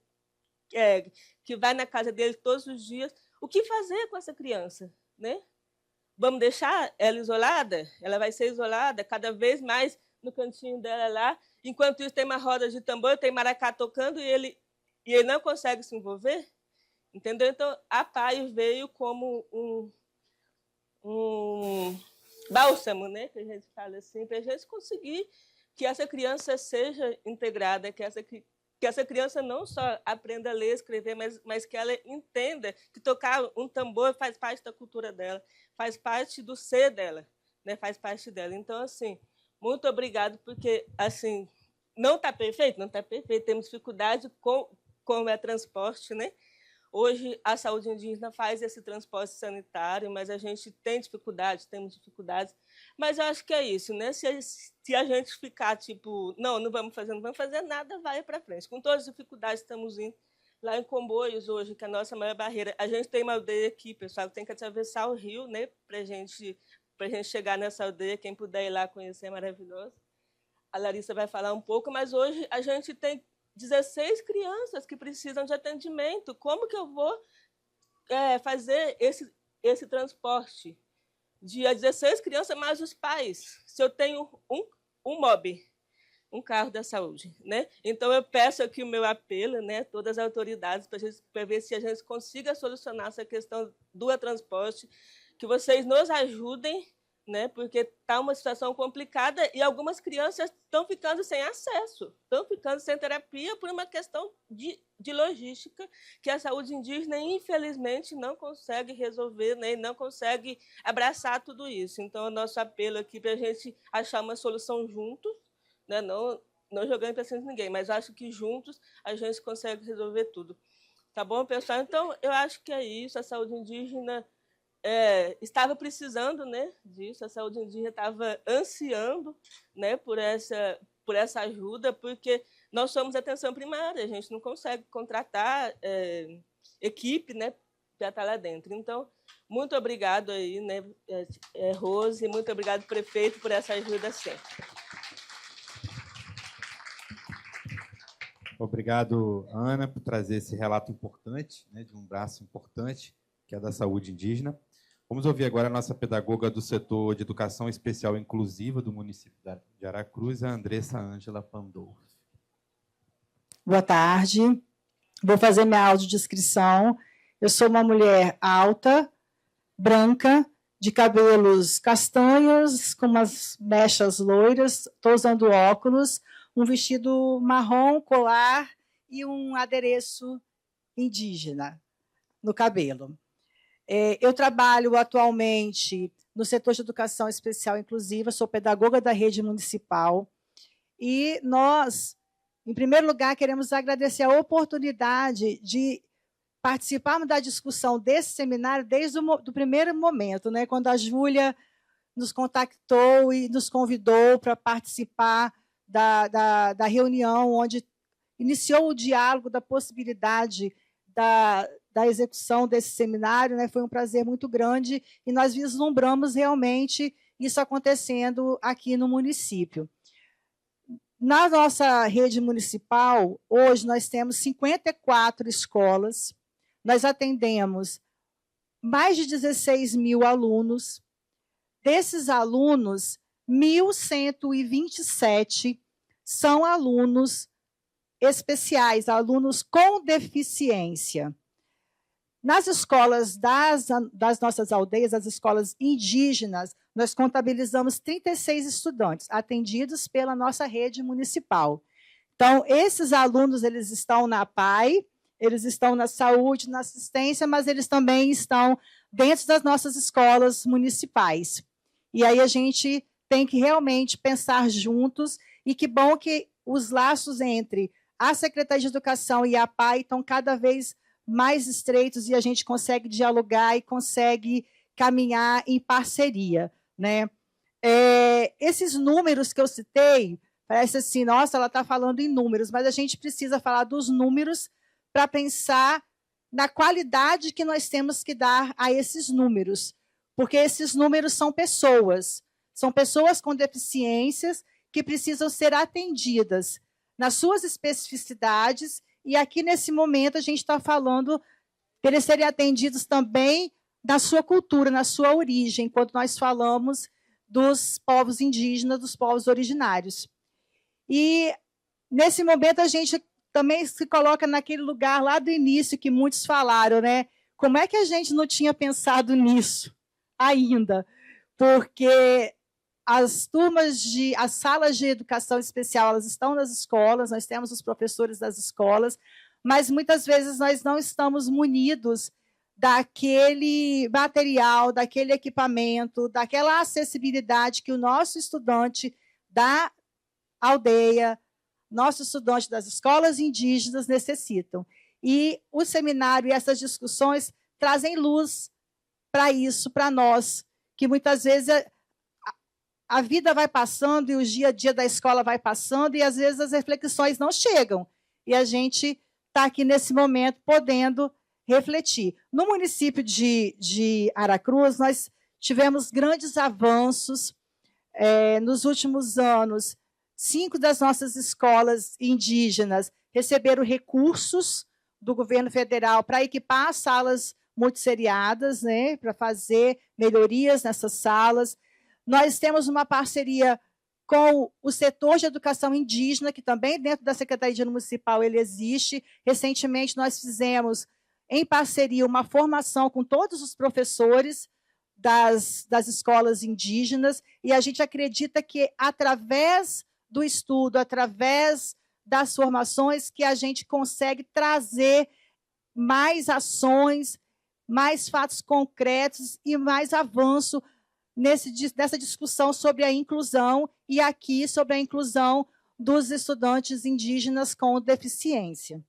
que vai na casa dele todos os dias. O que fazer com essa criança, né? Vamos deixar ela isolada? Ela vai ser isolada cada vez mais no cantinho dela lá. Enquanto isso, tem uma roda de tambor, tem maracá tocando e ele não consegue se envolver. Entendeu? Então, a PAI veio como um bálsamo, né, que a gente fala assim, para a gente conseguir que essa criança seja integrada, que essa criança não só aprenda a ler e escrever, mas que ela entenda que tocar um tambor faz parte da cultura dela, faz parte do ser dela, né, faz parte dela. Então, assim, muito obrigado, porque, assim, não está perfeito? Não está perfeito, temos dificuldade com o transporte, né? Hoje, a saúde indígena faz esse transporte sanitário, mas a gente temos dificuldades. Mas eu acho que é isso, né? Se a gente ficar, tipo, não vamos fazer nada, vai para frente. Com todas as dificuldades, estamos indo. Lá em Comboios, hoje, que é a nossa maior barreira, a gente tem uma aldeia aqui, pessoal, que tem que atravessar o rio, né? Para a gente chegar nessa aldeia. Quem puder ir lá conhecer é maravilhoso. A Larissa vai falar um pouco, mas hoje a gente tem 16 crianças que precisam de atendimento. Como que eu vou fazer esse transporte de 16 crianças mais os pais, se eu tenho um MOB, um carro da saúde, né? Então, eu peço aqui o meu apelo, né, todas as autoridades, para ver se a gente consiga solucionar essa questão do transporte, que vocês nos ajudem, né, porque está uma situação complicada e algumas crianças estão ficando sem acesso, estão ficando sem terapia por uma questão de logística que a saúde indígena, infelizmente, não consegue resolver, né, e não consegue abraçar tudo isso. Então, o nosso apelo aqui para a gente achar uma solução juntos, né, não jogando para cima de ninguém, mas acho que juntos a gente consegue resolver tudo. Tá bom, pessoal? Então, eu acho que é isso. A saúde indígena estava precisando, né, disso. A saúde indígena estava ansiando, né, por essa ajuda, porque nós somos atenção primária, a gente não consegue contratar equipe, né, para estar lá dentro. Então, muito obrigado aí, né, Rose, muito obrigado, prefeito, por essa ajuda sempre. Obrigado, Ana, por trazer esse relato importante, né, de um braço importante, que é da saúde indígena. Vamos ouvir agora a nossa pedagoga do setor de educação especial inclusiva do município de Aracruz, a Andressa Ângela Pandolfo. Boa tarde. Vou fazer minha audiodescrição. Eu sou uma mulher alta, branca, de cabelos castanhos, com umas mechas loiras, estou usando óculos, um vestido marrom, colar e um adereço indígena no cabelo. Eu trabalho atualmente no setor de educação especial inclusiva, sou pedagoga da rede municipal, e nós, em primeiro lugar, queremos agradecer a oportunidade de participarmos da discussão desse seminário desde o primeiro momento, né, quando a Júlia nos contactou e nos convidou para participar da reunião, onde iniciou o diálogo da possibilidade da execução desse seminário, né? Foi um prazer muito grande e nós vislumbramos realmente isso acontecendo aqui no município. Na nossa rede municipal, hoje nós temos 54 escolas, nós atendemos mais de 16 mil alunos. Desses alunos, 1.127 são alunos especiais, alunos com deficiência. Nas escolas das nossas aldeias, as escolas indígenas, nós contabilizamos 36 estudantes atendidos pela nossa rede municipal. Então, esses alunos, eles estão na PAI, eles estão na saúde, na assistência, mas eles também estão dentro das nossas escolas municipais. E aí a gente tem que realmente pensar juntos, e que bom que os laços entre a Secretaria de Educação e a PAI estão cada vez mais estreitos e a gente consegue dialogar e consegue caminhar em parceria, né? Esses números que eu citei, parece assim, nossa, ela está falando em números, mas a gente precisa falar dos números para pensar na qualidade que nós temos que dar a esses números, porque esses números são pessoas com deficiências que precisam ser atendidas nas suas especificidades. E aqui, nesse momento, a gente está falando que eles serem atendidos também na sua cultura, na sua origem, quando nós falamos dos povos indígenas, dos povos originários. E, nesse momento, a gente também se coloca naquele lugar lá do início que muitos falaram, né? Como é que a gente não tinha pensado nisso ainda? Porque as salas de educação especial, elas estão nas escolas, nós temos os professores das escolas, mas muitas vezes nós não estamos munidos daquele material, daquele equipamento, daquela acessibilidade que o nosso estudante da aldeia, nosso estudante das escolas indígenas necessitam. E o seminário e essas discussões trazem luz para isso, para nós, que muitas vezes a vida vai passando e o dia a dia da escola vai passando e, às vezes, as reflexões não chegam. E a gente está aqui, nesse momento, podendo refletir. No município de Aracruz, nós tivemos grandes avanços. Nos últimos anos, 5 das nossas escolas indígenas receberam recursos do governo federal para equipar salas multisseriadas, né, para fazer melhorias nessas salas. Nós temos uma parceria com o setor de educação indígena, que também dentro da Secretaria Municipal ele existe. Recentemente, nós fizemos, em parceria, uma formação com todos os professores das escolas indígenas, e a gente acredita que, através do estudo, através das formações, que a gente consegue trazer mais ações, mais fatos concretos e mais avanço nessa discussão sobre a inclusão, e aqui sobre a inclusão dos estudantes indígenas com deficiência.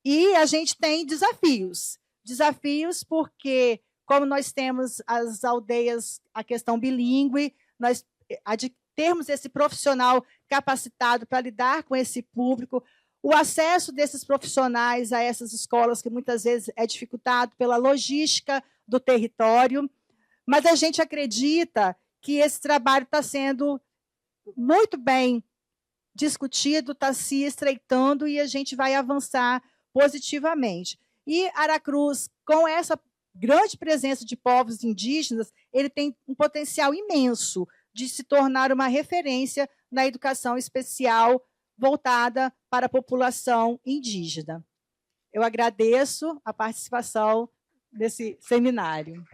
E a gente tem desafios. Desafios porque, como nós temos as aldeias, a questão bilíngue, nós termos esse profissional capacitado para lidar com esse público, o acesso desses profissionais a essas escolas, que muitas vezes é dificultado pela logística do território, mas a gente acredita que esse trabalho está sendo muito bem discutido, está se estreitando e a gente vai avançar positivamente. E Aracruz, com essa grande presença de povos indígenas, ele tem um potencial imenso de se tornar uma referência na educação especial voltada para a população indígena. Eu agradeço a participação nesse seminário.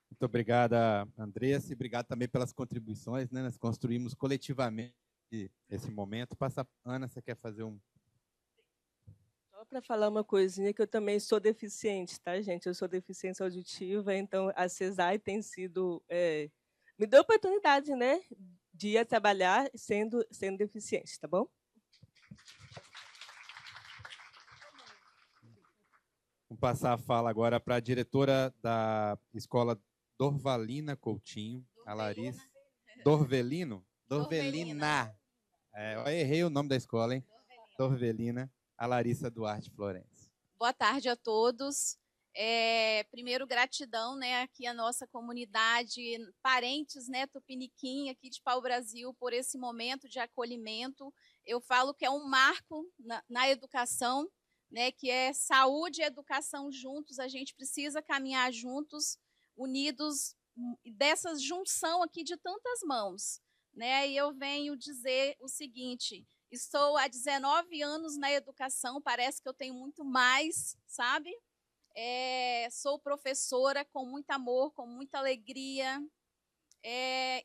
Muito obrigada, Andressa, e obrigado também pelas contribuições, né? Nós construímos coletivamente esse momento. Passa, Ana, você quer fazer um... Só para falar uma coisinha, que eu também sou deficiente, tá, gente? Eu sou deficiência auditiva, então a CESAI tem sido... me deu oportunidade, né, de ir a trabalhar sendo deficiente, tá bom? Vamos passar a fala agora para a diretora da Escola Dorvalina Coutinho, a Larissa. Dorvelino? Dorvelina. Eu errei o nome da escola, hein? Dorvelina, a Larissa Duarte Florencio. Boa tarde a todos. Primeiro, gratidão, né, aqui à nossa comunidade, parentes, né, Tupiniquim, aqui de Pau-Brasil, por esse momento de acolhimento. Eu falo que é um marco na educação, né, que é saúde e educação juntos. A gente precisa caminhar juntos, unidos, dessa junção aqui de tantas mãos, né? E eu venho dizer o seguinte: estou há 19 anos na educação, parece que eu tenho muito mais, sabe? Sou professora com muito amor, com muita alegria.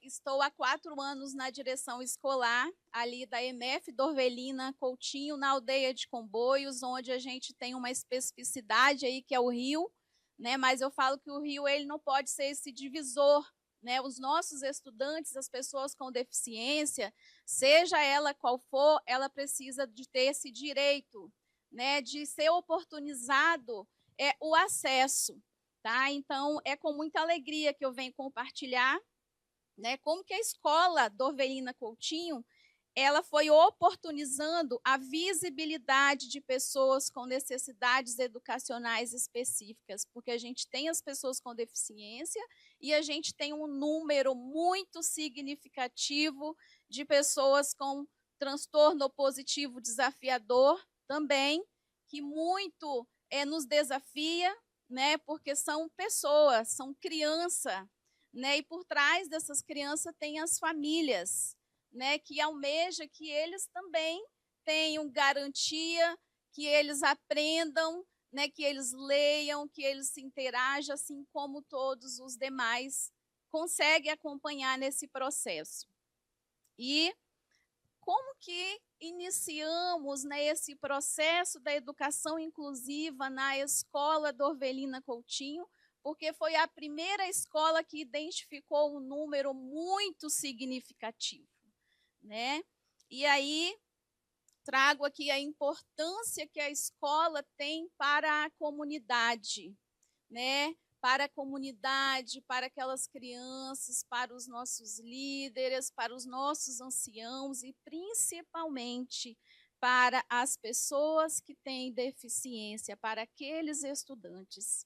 Estou há 4 anos na direção escolar, ali da EMF Dorvelina Coutinho, na aldeia de Comboios, onde a gente tem uma especificidade aí, que é o rio, né? Mas eu falo que o rio ele não pode ser esse divisor, né? Os nossos estudantes, as pessoas com deficiência, seja ela qual for, ela precisa de ter esse direito, né? De ser oportunizado o acesso, tá? Então, é com muita alegria que eu venho compartilhar, né, como que a escola Dorvelina Coutinho ela foi oportunizando a visibilidade de pessoas com necessidades educacionais específicas, porque a gente tem as pessoas com deficiência e a gente tem um número muito significativo de pessoas com transtorno opositivo desafiador também, que muito nos desafia, né, porque são pessoas, são crianças, né, e por trás dessas crianças tem as famílias, né, que almeja que eles também tenham garantia, que eles aprendam, né, que eles leiam, que eles se interajam, assim como todos os demais conseguem acompanhar nesse processo. E como que iniciamos, né, esse processo da educação inclusiva na Escola Dorvelina Coutinho? Porque foi a primeira escola que identificou um número muito significativo, né? E aí trago aqui a importância que a escola tem para a comunidade, né? Para a comunidade, para aquelas crianças, para os nossos líderes, para os nossos anciãos e principalmente para as pessoas que têm deficiência, para aqueles estudantes.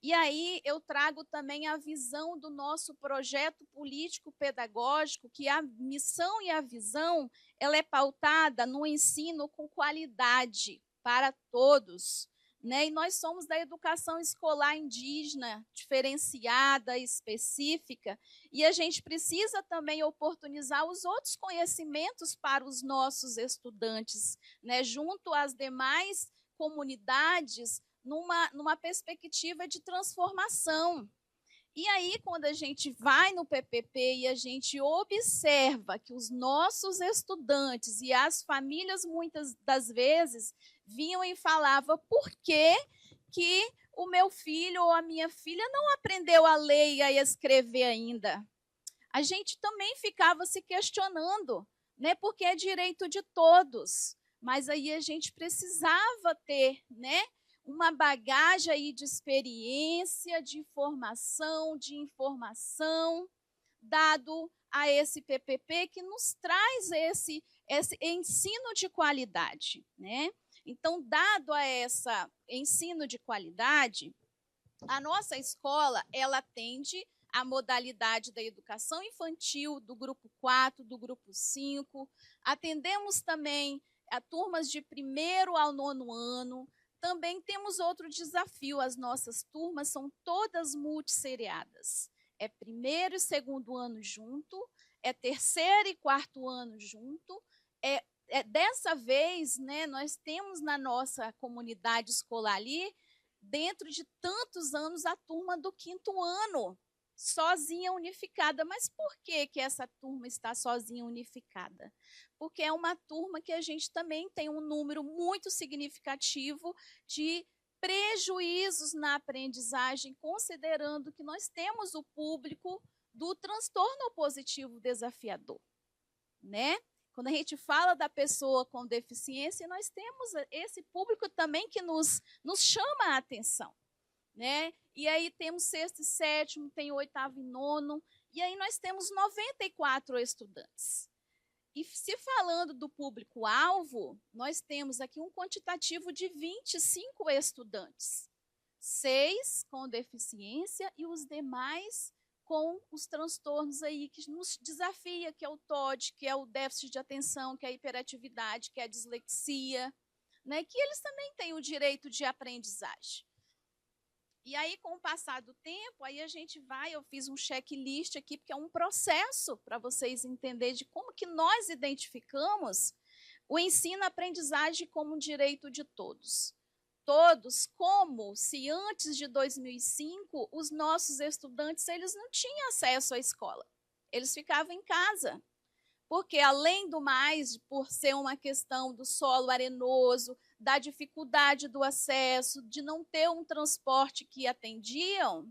E aí eu trago também a visão do nosso projeto político-pedagógico, que a missão e a visão ela é pautada no ensino com qualidade para todos, né? E nós somos da educação escolar indígena, diferenciada, específica, e a gente precisa também oportunizar os outros conhecimentos para os nossos estudantes, né? Junto às demais comunidades, numa perspectiva de transformação. E aí, quando a gente vai no PPP e a gente observa que os nossos estudantes e as famílias, muitas das vezes, vinham e falavam por que o meu filho ou a minha filha não aprendeu a ler e a escrever ainda. A gente também ficava se questionando, né? Porque é direito de todos. Mas aí a gente precisava ter, né, uma bagagem aí de experiência, de formação, de informação, dado a esse PPP que nos traz esse ensino de qualidade, né? Então, dado a esse ensino de qualidade, a nossa escola, ela atende a modalidade da educação infantil do grupo 4, do grupo 5, atendemos também a turmas de 1º ao 9º ano. Também temos outro desafio, as nossas turmas são todas multisseriadas. É 1º e 2º ano junto, é 3º e 4º ano junto. Dessa vez, né, nós temos na nossa comunidade escolar ali, dentro de tantos anos, a turma do 5º ano, sozinha, unificada. Mas por que essa turma está sozinha, unificada? Porque é uma turma que a gente também tem um número muito significativo de prejuízos na aprendizagem, considerando que nós temos o público do transtorno opositivo desafiador, né? Quando a gente fala da pessoa com deficiência, nós temos esse público também que nos chama a atenção, né? E aí temos 6º e 7º, tem 8º e 9º, e aí nós temos 94 estudantes. E se falando do público-alvo, nós temos aqui um quantitativo de 25 estudantes, 6 com deficiência e os demais com os transtornos aí que nos desafia, que é o TOD, que é o déficit de atenção, que é a hiperatividade, que é a dislexia, né? Que eles também têm o direito de aprendizagem. E aí, com o passar do tempo, aí a gente vai, eu fiz um checklist aqui, porque é um processo para vocês entenderem de como que nós identificamos o ensino-aprendizagem como um direito de todos. Todos, como se antes de 2005, os nossos estudantes eles não tinham acesso à escola. Eles ficavam em casa. Porque, além do mais, por ser uma questão do solo arenoso, da dificuldade do acesso, de não ter um transporte que atendiam,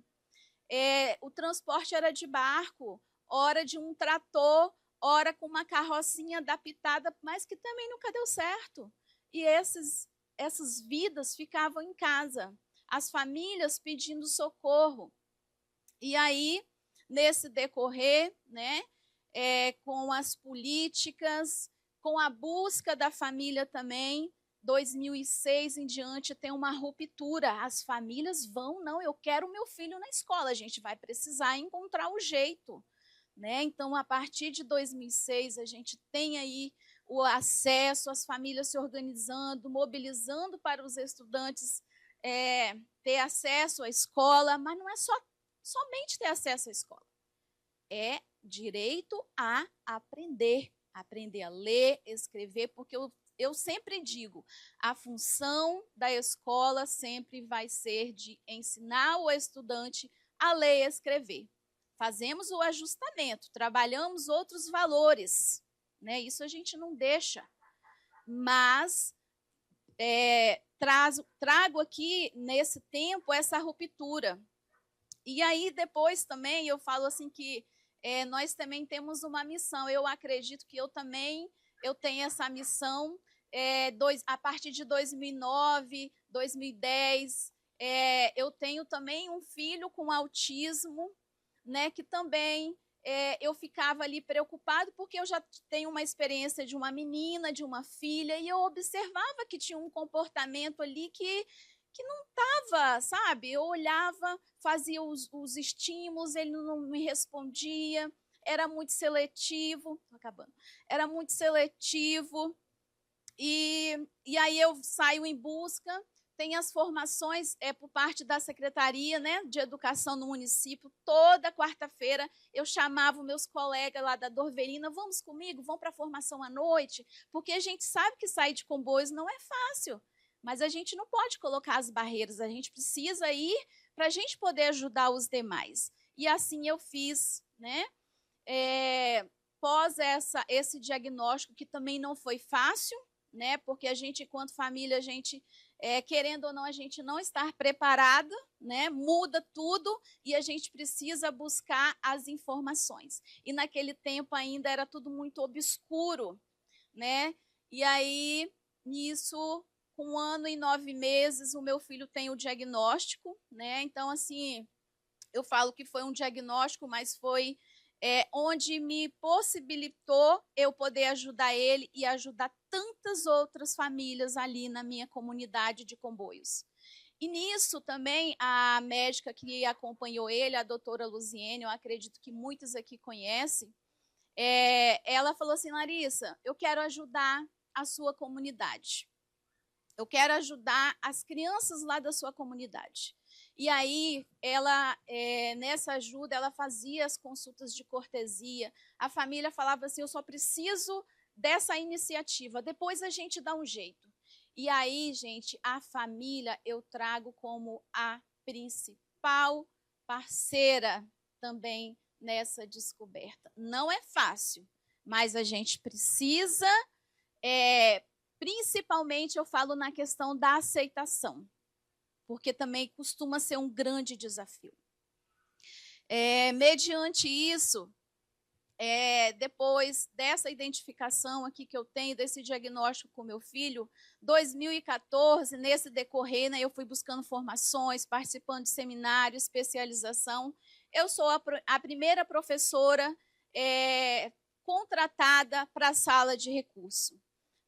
o transporte era de barco, ora de um trator, ora com uma carrocinha adaptada, mas que também nunca deu certo. E essas vidas ficavam em casa, as famílias pedindo socorro. E aí, nesse decorrer, né, com as políticas, com a busca da família também, 2006 em diante tem uma ruptura. As famílias não, eu quero o meu filho na escola, a gente vai precisar encontrar o jeito, né? Então, a partir de 2006, a gente tem aí o acesso, as famílias se organizando, mobilizando para os estudantes ter acesso à escola, mas não é somente ter acesso à escola, é direito a aprender a ler, escrever, porque eu sempre digo, a função da escola sempre vai ser de ensinar o estudante a ler e escrever. Fazemos o ajustamento, trabalhamos outros valores, né? Isso a gente não deixa, mas trago aqui, nesse tempo, essa ruptura. E aí, depois também, eu falo assim que nós também temos uma missão. Eu acredito que eu tenho essa missão a partir de 2009, 2010. Eu tenho também um filho com autismo, né, que também eu ficava ali preocupado, porque eu já tenho uma experiência de uma menina, de uma filha, e eu observava que tinha um comportamento ali que não estava, sabe? Eu olhava, fazia os estímulos, ele não me respondia, era muito seletivo, era muito seletivo, e aí eu saio em busca, tem as formações por parte da Secretaria, né, de Educação no município. Toda quarta-feira eu chamava meus colegas lá da Dorvelina, vamos comigo, vão para a formação à noite, porque a gente sabe que sair de Comboios não é fácil, mas a gente não pode colocar as barreiras, a gente precisa ir para a gente poder ajudar os demais. E assim eu fiz, né? Pós esse diagnóstico, que também não foi fácil, né? Porque a gente, enquanto família, a gente, querendo ou não, a gente não estar preparada, né? Muda tudo e a gente precisa buscar as informações. E naquele tempo ainda era tudo muito obscuro, né? E aí, nisso, com 1 ano e 9 meses, o meu filho tem o diagnóstico, né? Então, assim, eu falo que foi um diagnóstico, mas foi onde me possibilitou eu poder ajudar ele e ajudar tantas outras famílias ali na minha comunidade de Comboios. E nisso também a médica que acompanhou ele, a doutora Luziene, eu acredito que muitos aqui conhecem, ela falou assim: Larissa, eu quero ajudar a sua comunidade. Eu quero ajudar as crianças lá da sua comunidade. E aí, ela, nessa ajuda, ela fazia as consultas de cortesia. A família falava assim: eu só preciso dessa iniciativa, depois a gente dá um jeito. E aí, gente, a família eu trago como a principal parceira também nessa descoberta. Não é fácil, mas a gente precisa, principalmente eu falo na questão da aceitação, porque também costuma ser um grande desafio. Mediante isso, depois dessa identificação aqui que eu tenho, desse diagnóstico com meu filho, 2014, nesse decorrer, né, eu fui buscando formações, participando de seminário, especialização. Eu sou a primeira professora contratada para a sala de recurso,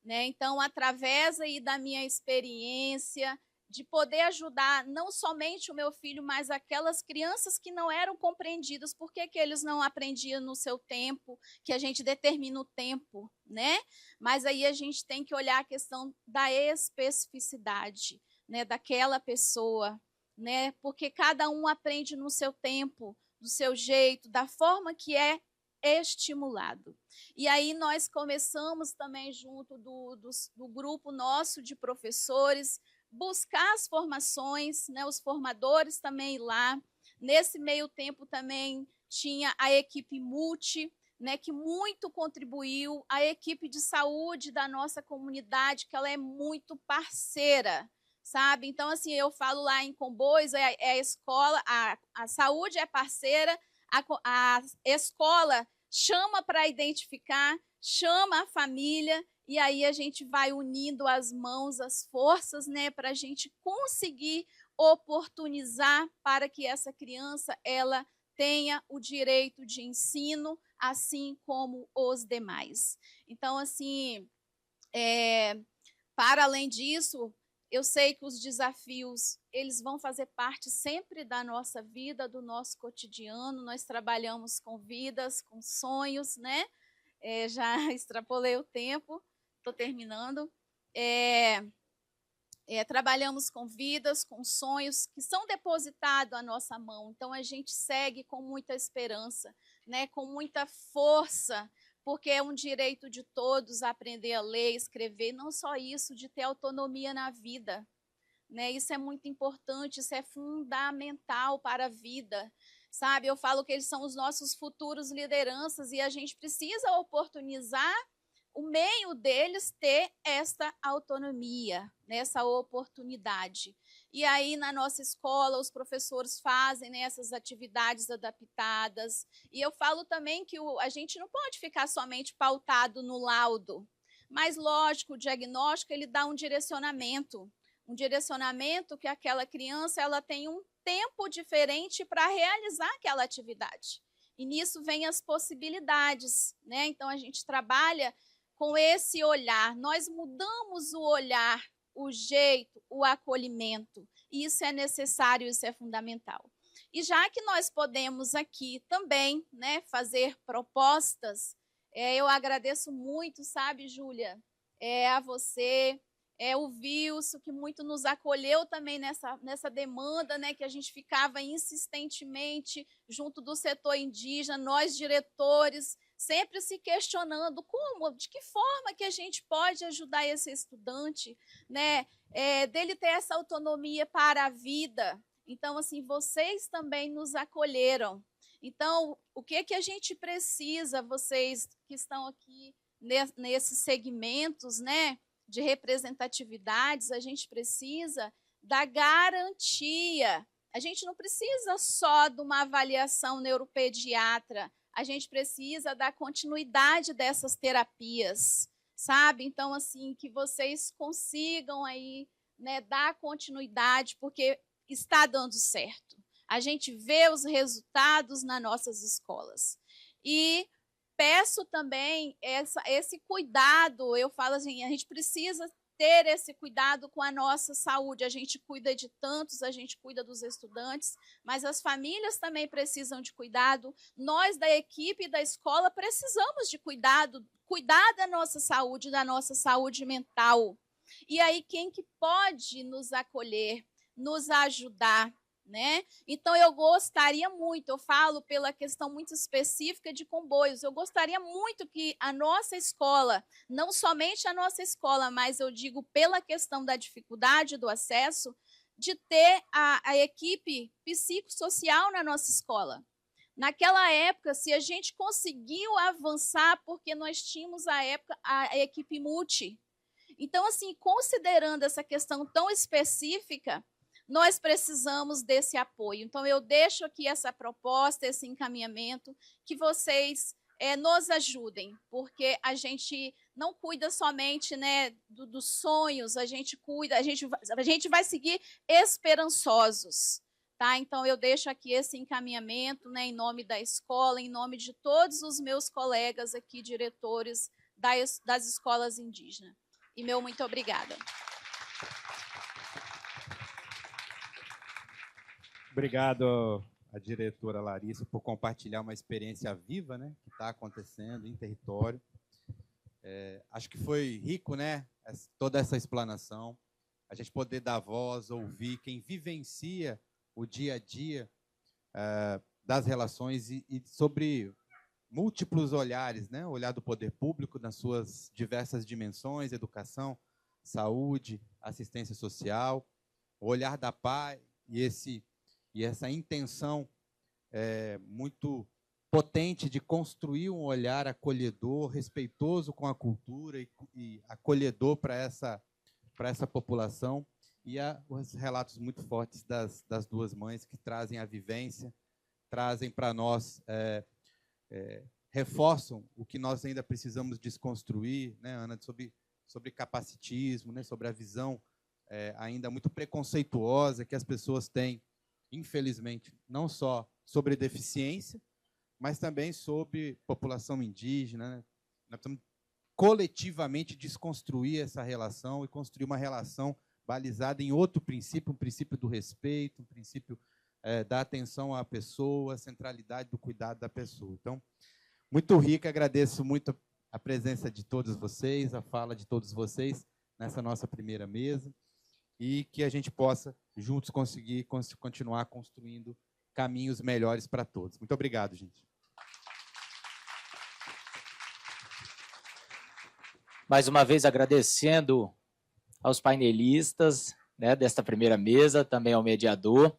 né? Então, através aí da minha experiência, de poder ajudar não somente o meu filho, mas aquelas crianças que não eram compreendidas. Por que eles não aprendiam no seu tempo, que a gente determina o tempo, né? Mas aí a gente tem que olhar a questão da especificidade, né, daquela pessoa, né? Porque cada um aprende no seu tempo, do seu jeito, da forma que é estimulado. E aí nós começamos também, junto do grupo nosso de professores, buscar as formações, né, os formadores também lá. Nesse meio tempo também tinha a equipe multi, né, que muito contribuiu, a equipe de saúde da nossa comunidade, que ela é muito parceira, sabe? Então, assim, eu falo lá em Comboios, a escola, a saúde é parceira, a escola chama para identificar, chama a família, e aí a gente vai unindo as mãos, as forças, né, para a gente conseguir oportunizar para que essa criança ela tenha o direito de ensino, assim como os demais. Então, assim, para além disso, eu sei que os desafios, eles vão fazer parte sempre da nossa vida, do nosso cotidiano. Nós trabalhamos com vidas, com sonhos, né? Já extrapolei o tempo, estou terminando. Trabalhamos com vidas, com sonhos que são depositados à nossa mão. Então, a gente segue com muita esperança, né? Com muita força, porque é um direito de todos aprender a ler, escrever, não só isso, de ter autonomia na vida, né? Isso é muito importante, isso é fundamental para a vida, sabe? Eu falo que eles são os nossos futuros lideranças e a gente precisa oportunizar o meio deles ter esta autonomia, né, essa oportunidade. E aí, na nossa escola, os professores fazem, né, essas atividades adaptadas. E eu falo também que a gente não pode ficar somente pautado no laudo, mas, lógico, o diagnóstico ele dá um direcionamento que aquela criança ela tem um tempo diferente para realizar aquela atividade. E nisso vem as possibilidades, né? Então, a gente trabalha com esse olhar, nós mudamos o olhar, o jeito, o acolhimento. E isso é necessário, isso é fundamental. E já que nós podemos aqui também, né, fazer propostas, eu agradeço muito, sabe, Júlia, a você, o Wilson, que muito nos acolheu também nessa demanda, né, que a gente ficava insistentemente junto do setor indígena, nós diretores, sempre se questionando de que forma que a gente pode ajudar esse estudante, né, dele ter essa autonomia para a vida. Então, assim, vocês também nos acolheram. Então, o que a gente precisa, vocês que estão aqui nesses segmentos, né, de representatividades, a gente precisa da garantia. A gente não precisa só de uma avaliação neuropediatra, a gente precisa da continuidade dessas terapias, sabe? Então, assim, que vocês consigam aí, né, dar continuidade, porque está dando certo. A gente vê os resultados nas nossas escolas. E peço também esse cuidado, eu falo assim, a gente precisa ter esse cuidado com a nossa saúde. A gente cuida de tantos, a gente cuida dos estudantes, mas as famílias também precisam de cuidado. Nós, da equipe da escola, precisamos de cuidado, cuidar da nossa saúde mental. E aí, quem que pode nos acolher, nos ajudar, né? Então, eu gostaria muito, eu falo pela questão muito específica de Comboios, eu gostaria muito que a nossa escola, não somente a nossa escola, mas eu digo pela questão da dificuldade do acesso, de ter a equipe psicossocial na nossa escola. Naquela época, se a gente conseguiu avançar, porque nós tínhamos a equipe multi. Então, assim, considerando essa questão tão específica, nós precisamos desse apoio. Então, eu deixo aqui essa proposta, esse encaminhamento, que vocês nos ajudem, porque a gente não cuida somente, né, dos sonhos, a gente cuida, a gente vai seguir esperançosos. Tá? Então, eu deixo aqui esse encaminhamento, né, em nome da escola, em nome de todos os meus colegas aqui, diretores das escolas indígenas. E meu muito obrigada. Obrigado à diretora Larissa por compartilhar uma experiência viva, né, que está acontecendo em território. Acho que foi rico, né, toda essa explanação, a gente poder dar voz, ouvir quem vivencia o dia a dia das relações e sobre múltiplos olhares, né, o olhar do poder público nas suas diversas dimensões, educação, saúde, assistência social, o olhar da PAI e essa intenção muito potente de construir um olhar acolhedor, respeitoso com a cultura e acolhedor para essa população, e os relatos muito fortes das duas mães que trazem a vivência, trazem para nós, reforçam o que nós ainda precisamos desconstruir, né, Ana, sobre capacitismo, né, sobre a visão ainda muito preconceituosa que as pessoas têm, infelizmente, não só sobre deficiência, mas também sobre população indígena, né? Nós precisamos coletivamente desconstruir essa relação e construir uma relação balizada em outro princípio, um princípio do respeito, um princípio da atenção à pessoa, a centralidade do cuidado da pessoa. Então, muito rica, agradeço muito a presença de todos vocês, a fala de todos vocês nessa nossa primeira mesa, e que a gente possa, juntos, conseguir continuar construindo caminhos melhores para todos. Muito obrigado, gente. Mais uma vez, agradecendo aos painelistas, né, desta primeira mesa, também ao mediador.